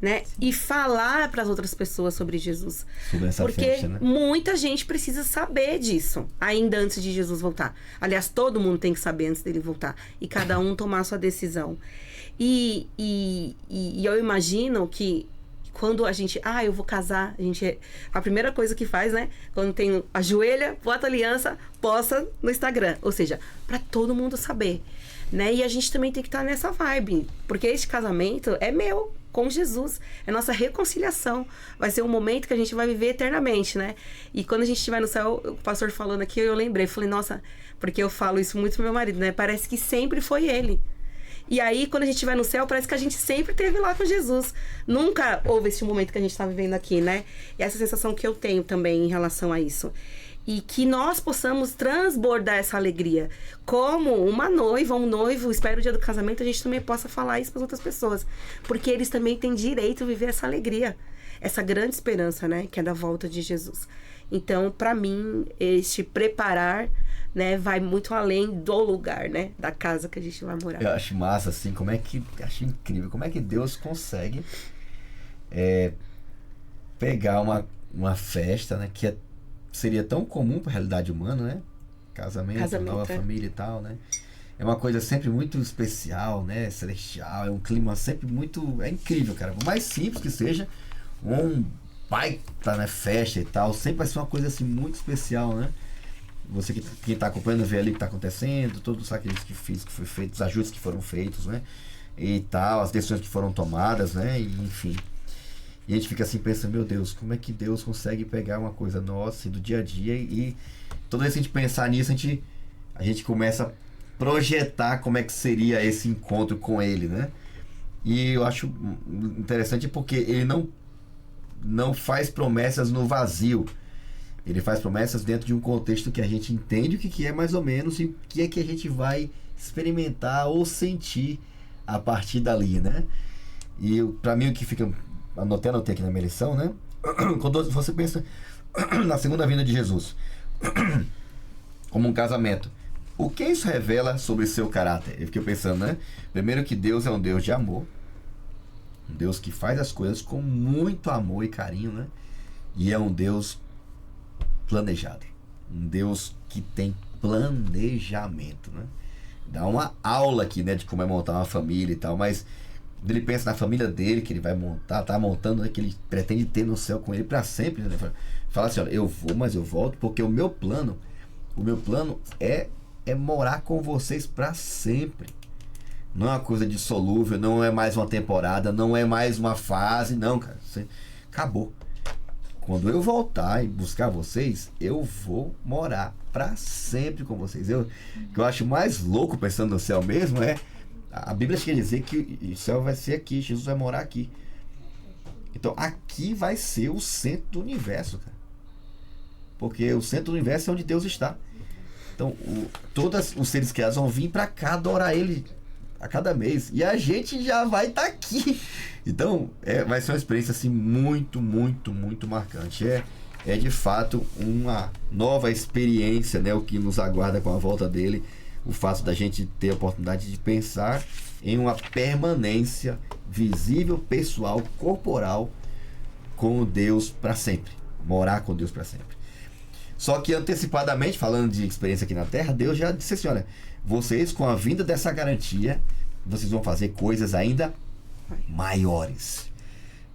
né? E falar para as outras pessoas sobre Jesus. Sobre essa porque festa, né? muita gente precisa saber disso ainda antes de Jesus voltar. Aliás, todo mundo tem que saber antes dele voltar. E cada um tomar a sua decisão. E eu imagino que quando a gente... eu vou casar. A primeira coisa que faz, né? Quando tem ajoelha, bota aliança, posta no Instagram. Ou seja, para todo mundo saber. Né? E a gente também tem que estar nessa vibe, porque este casamento é meu, com Jesus, é nossa reconciliação, vai ser um momento que a gente vai viver eternamente, né? E quando a gente estiver no céu, o pastor falando aqui, eu lembrei, falei, nossa, porque eu falo isso muito pro meu marido, né? Parece que sempre foi ele. E aí, quando a gente estiver no céu, parece que a gente sempre esteve lá com Jesus. Nunca houve esse momento que a gente está vivendo aqui, né? E essa sensação que eu tenho também em relação a isso. E que nós possamos transbordar essa alegria. Como uma noiva, um noivo, espera o dia do casamento, a gente também possa falar isso para as outras pessoas. Porque eles também têm direito a viver essa alegria. Essa grande esperança, né? Que é da volta de Jesus. Então, para mim, este preparar, né? Vai muito além do lugar, né? Da casa que a gente vai morar. Eu acho massa, assim, acho incrível. Como é que Deus consegue pegar uma festa, né? Que seria tão comum para a realidade humana, né? Casamento, nova família e tal, né? É uma coisa sempre muito especial, né? Celestial, é um clima sempre muito... É incrível, cara. Por mais simples que seja, um baita, né, festa e tal, sempre vai ser uma coisa assim muito especial, né? Você que tá acompanhando, vê ali o que tá acontecendo, todo o sacrifício que foi feito, os ajustes que foram feitos, né? E tal, as decisões que foram tomadas, né? E, enfim... E a gente fica assim pensando, meu Deus, como é que Deus consegue pegar uma coisa nossa e do dia a dia e toda vez que a gente pensar nisso, a gente começa a projetar como é que seria esse encontro com Ele, né? E eu acho interessante porque Ele não faz promessas no vazio. Ele faz promessas dentro de um contexto que a gente entende o que é mais ou menos e o que é que a gente vai experimentar ou sentir a partir dali, né? E para mim o que fica... Anotei aqui na minha lição, né? Quando você pensa na segunda vinda de Jesus como um casamento, o que isso revela sobre seu caráter? Eu fiquei pensando, né? Primeiro que Deus é um Deus de amor, um Deus que faz as coisas com muito amor e carinho, né? E é um Deus planejado, um Deus que tem planejamento, né? Dá uma aula aqui, né, de como é montar uma família e tal, mas ele pensa na família dele, que ele vai montar, tá montando, né, que ele pretende ter no céu com ele para sempre, né? Fala assim, olha, eu vou, mas eu volto, porque o meu plano é morar com vocês para sempre. Não é uma coisa dissolúvel, não é mais uma temporada, não é mais uma fase, não, cara. Acabou. Quando eu voltar e buscar vocês, eu vou morar para sempre com vocês. O que eu acho mais louco pensando no céu mesmo é a Bíblia quer dizer que o céu vai ser aqui, Jesus vai morar aqui. Então aqui vai ser o centro do universo, cara. Porque o centro do universo é onde Deus está. Então todos os seres criados vão vir para cá adorar Ele a cada mês. E a gente já vai estar aqui. Então vai ser uma experiência assim muito, muito, muito marcante. É de fato uma nova experiência, né, o que nos aguarda com a volta dele. O fato da gente ter a oportunidade de pensar em uma permanência visível, pessoal, corporal com Deus para sempre. Morar com Deus para sempre. Só que antecipadamente, falando de experiência aqui na Terra, Deus já disse assim, olha, vocês com a vinda dessa garantia, vocês vão fazer coisas ainda maiores.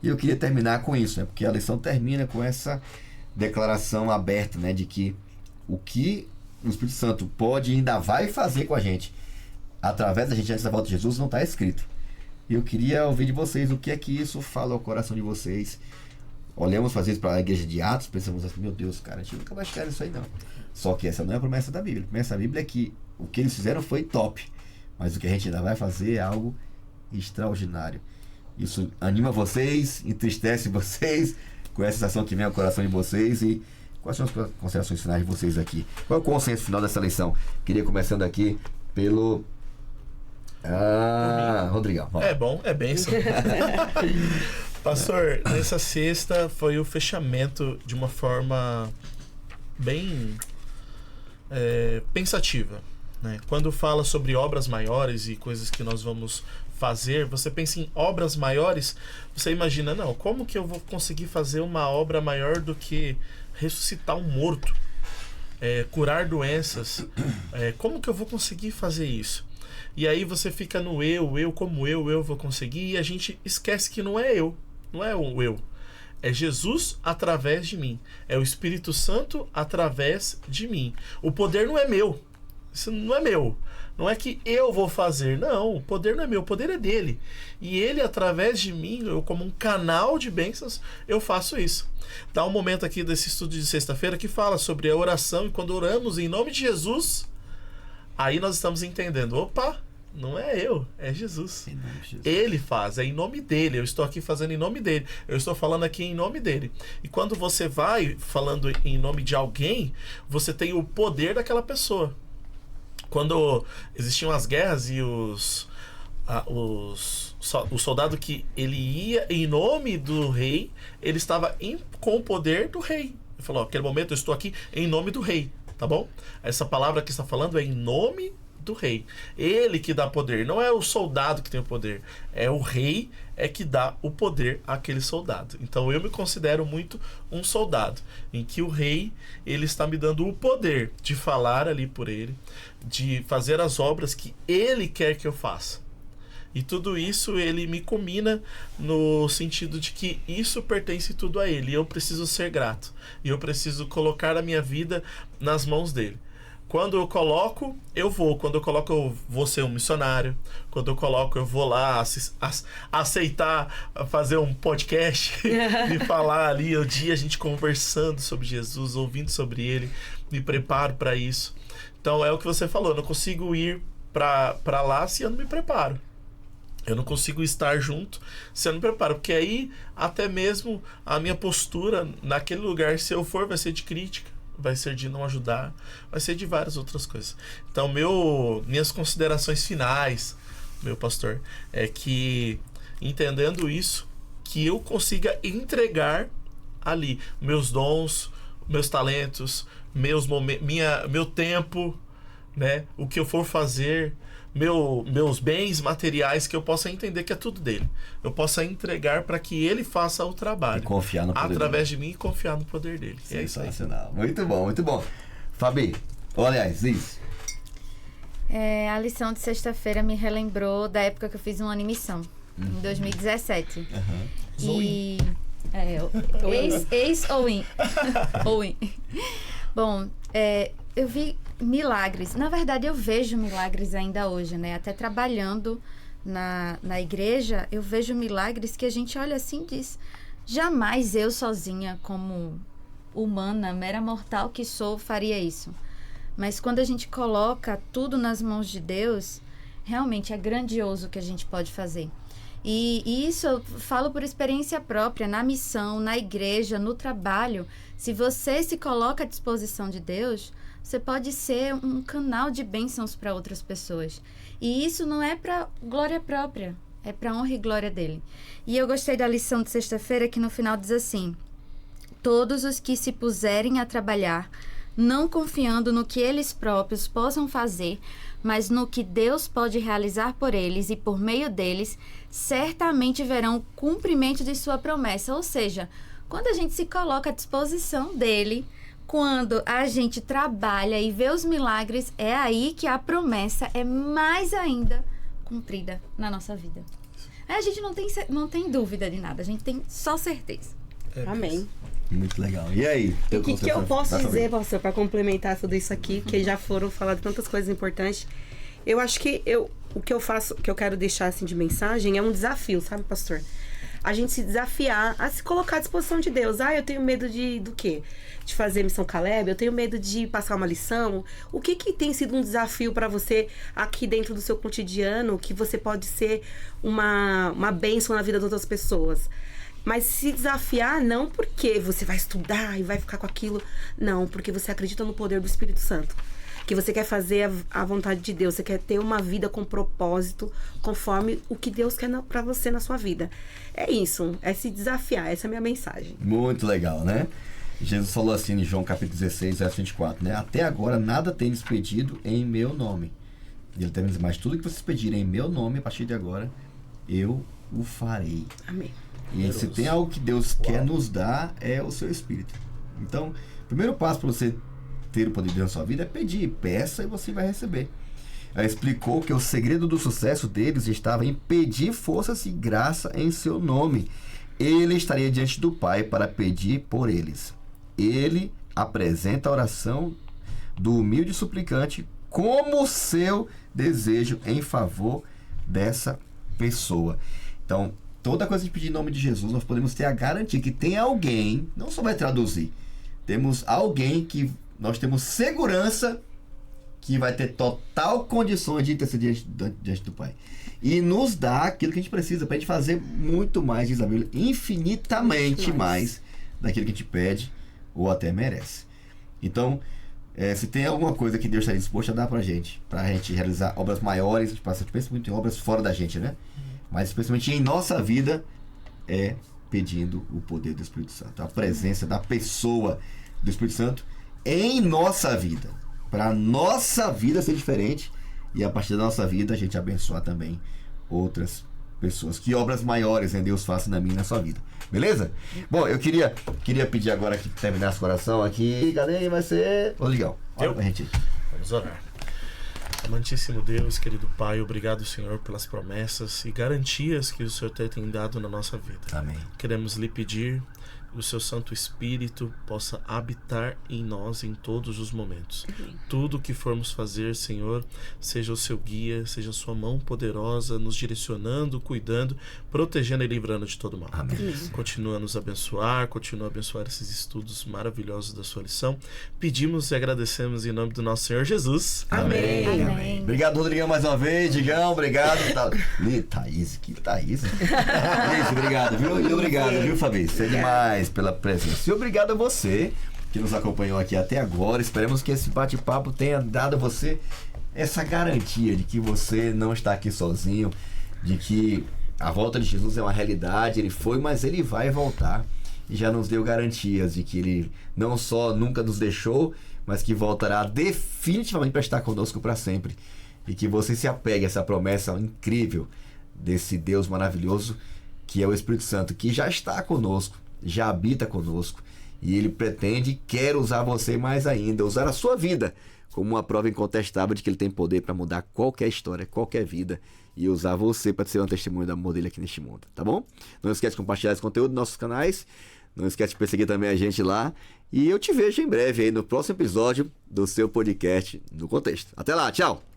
E eu queria terminar com isso, né? Porque a lição termina com essa declaração aberta, né? De que o que o Espírito Santo pode e ainda vai fazer com a gente através da gente antes da volta de Jesus não está escrito. E eu queria ouvir de vocês o que é que isso fala ao coração de vocês. Olhamos às vezes para a igreja de Atos, pensamos assim, meu Deus, cara, a gente nunca vai chegar nisso aí não. Só que essa não é a promessa da Bíblia. A promessa da Bíblia é que o que eles fizeram foi top. mas o que a gente ainda vai fazer é algo extraordinário. Isso anima vocês, entristece vocês, com essa sensação que vem ao coração de vocês. E quais são as considerações finais de vocês aqui? Qual é o consenso final dessa lição? Queria começando aqui pelo... Rodrigão. É bom, é bênção. Pastor, nessa sexta foi o fechamento de uma forma bem pensativa, né? Quando fala sobre obras maiores e coisas que nós vamos fazer, você pensa em obras maiores, você imagina, não, como que eu vou conseguir fazer uma obra maior do que ressuscitar um morto, curar doenças, como que eu vou conseguir fazer isso? E aí você fica no como eu vou conseguir, e a gente esquece que não é eu, não é o eu. É Jesus através de mim. É o Espírito Santo através de mim. O poder não é meu. Isso não é meu. Não é que eu vou fazer. Não, o poder não é meu. O poder é dele. E ele, através de mim, eu como um canal de bênçãos, eu faço isso. Dá um momento aqui desse estudo de sexta-feira que fala sobre a oração. E quando oramos em nome de Jesus, aí nós estamos entendendo. Opa! Não é eu, é Jesus. Ele faz, é em nome dele. Eu estou aqui fazendo em nome dele. Eu estou falando aqui em nome dele. E quando você vai falando em nome de alguém, você tem o poder daquela pessoa. Quando existiam as guerras e o soldado que ele ia em nome do rei, ele estava com o poder do rei. Ele falou, naquele momento eu estou aqui em nome do rei, tá bom? Essa palavra que está falando é em nome do rei. Ele que dá poder, não é o soldado que tem o poder, é o rei que dá o poder àquele soldado. Então eu me considero muito um soldado, em que o rei, ele está me dando o poder de falar ali por ele, de fazer as obras que ele quer que eu faça. E tudo isso ele me combina no sentido de que isso pertence tudo a ele, e eu preciso ser grato, e eu preciso colocar a minha vida nas mãos dele. Quando eu coloco, eu vou. Quando eu coloco, eu vou ser um missionário. Quando eu coloco, eu vou lá aceitar fazer um podcast e falar ali o dia a gente conversando sobre Jesus, ouvindo sobre ele. Me preparo para isso. Então é o que você falou. Eu não consigo ir para lá se eu não me preparo. Eu não consigo estar junto se eu não me preparo. Porque aí até mesmo a minha postura naquele lugar, se eu for, vai ser de crítica. Vai ser de não ajudar, vai ser de várias outras coisas. Então, minhas considerações finais, meu pastor, é que, entendendo isso, que eu consiga entregar ali meus dons, meus talentos, meu tempo, né? O que eu for fazer, meus bens materiais, que eu possa entender que é tudo dele. Eu possa entregar para que ele faça o trabalho. E confiar no poder através de mim e confiar no poder dele. Sensacional. Muito bom, muito bom. Fabi, aliás, Liz. A lição de sexta-feira me relembrou da época que eu fiz uma animação, em 2017. E... ex ou in. Ou in. Bom, eu vi milagres. Na verdade, eu vejo milagres ainda hoje, né? Até trabalhando na igreja, eu vejo milagres que a gente olha assim e diz, jamais eu sozinha, como humana, mera mortal que sou, faria isso. Mas quando a gente coloca tudo nas mãos de Deus, realmente é grandioso o que a gente pode fazer. E isso eu falo por experiência própria, na missão, na igreja, no trabalho. Se você se coloca à disposição de Deus, você pode ser um canal de bênçãos para outras pessoas. E isso não é para glória própria, é para honra e glória dele. E eu gostei da lição de sexta-feira que no final diz assim, todos os que se puserem a trabalhar, não confiando no que eles próprios possam fazer, mas no que Deus pode realizar por eles e por meio deles, certamente verão o cumprimento de sua promessa. Ou seja, quando a gente se coloca à disposição dele, quando a gente trabalha e vê os milagres, é aí que a promessa é mais ainda cumprida na nossa vida. A gente não tem dúvida de nada, a gente tem só certeza. Amém. Muito legal. E aí? O que eu posso dizer, pastor, para complementar tudo isso aqui, que já foram faladas tantas coisas importantes. Eu acho que o que eu faço, que eu quero deixar assim de mensagem é um desafio, sabe, pastor? a gente se desafiar a se colocar à disposição de Deus. Eu tenho medo do quê? De fazer missão Caleb? Eu tenho medo de passar uma lição? O que tem sido um desafio para você aqui dentro do seu cotidiano, que você pode ser uma bênção na vida de outras pessoas? Mas se desafiar não porque você vai estudar e vai ficar com aquilo. Não, porque você acredita no poder do Espírito Santo. Que você quer fazer a vontade de Deus. Você quer ter uma vida com propósito, conforme o que Deus quer pra você na sua vida. É isso, é se desafiar. Essa é a minha mensagem. Muito legal, né? Jesus falou assim em João capítulo 16, verso 24, né? Até agora nada tendes pedido em meu nome. E ele também diz, mas tudo que vocês pedirem em meu nome, a partir de agora, eu o farei. Amém. E se tem algo que Deus quer nos dar, é o seu Espírito. Então, o primeiro passo para você ter o poder de Deus na sua vida é pedir. Peça e você vai receber. Ela explicou que o segredo do sucesso deles estava em pedir forças e graça em seu nome. Ele estaria diante do Pai para pedir por eles. Ele apresenta a oração do humilde suplicante como seu desejo em favor dessa pessoa. Então, toda coisa que pedir em nome de Jesus, nós podemos ter a garantia que tem alguém, não só vai traduzir, temos alguém que nós temos segurança que vai ter total condições de interceder diante do Pai. E nos dá aquilo que a gente precisa para a gente fazer muito mais, diz a Bíblia, infinitamente mais daquilo que a gente pede ou até merece. Então, se tem alguma coisa que Deus está disposto a dar para a gente realizar obras maiores, a gente pensa muito em obras fora da gente, né? Mas especialmente em nossa vida, é pedindo o poder do Espírito Santo, a presença da pessoa do Espírito Santo em nossa vida, para a nossa vida ser diferente e a partir da nossa vida a gente abençoar também outras pessoas. Que obras maiores, né, Deus faça na minha e na sua vida. Beleza? Bom, eu queria pedir agora que terminasse o coração aqui. Cadê? Vai ser... Ô, Ligão, olha pra gente aí. Vamos orar. Amantíssimo Deus, querido Pai, obrigado, Senhor, pelas promessas e garantias que o Senhor tem dado na nossa vida. Amém. Queremos lhe pedir que o seu Santo Espírito possa habitar em nós em todos os momentos. Amém. Tudo que formos fazer, Senhor, seja o seu guia, seja a sua mão poderosa, nos direcionando, cuidando, protegendo e livrando de todo mal. Amém. Continua a nos abençoar, continua a abençoar esses estudos maravilhosos da sua lição. Pedimos e agradecemos em nome do nosso Senhor Jesus. Amém. Amém. Obrigado, Rodrigão, mais uma vez. Digão, obrigado. Thaís, que Thaís. Isso, obrigado, viu? E obrigado, viu, Fabrício? Você é demais pela presença. E obrigado a você que nos acompanhou aqui até agora. Esperamos que esse bate-papo tenha dado a você essa garantia de que você não está aqui sozinho, de que a volta de Jesus é uma realidade. Ele foi, mas ele vai voltar. E já nos deu garantias de que ele não só nunca nos deixou, mas que voltará definitivamente para estar conosco para sempre. E que você se apegue a essa promessa incrível desse Deus maravilhoso que é o Espírito Santo, que já está conosco, já habita conosco, e ele pretende e quer usar você mais ainda, usar a sua vida como uma prova incontestável de que ele tem poder para mudar qualquer história, qualquer vida, e usar você para ser um testemunho do amor dele aqui neste mundo, tá bom? Não esquece de compartilhar esse conteúdo nos nossos canais, não esquece de perseguir também a gente lá, e eu te vejo em breve aí no próximo episódio do seu podcast No Contexto. Até lá, tchau!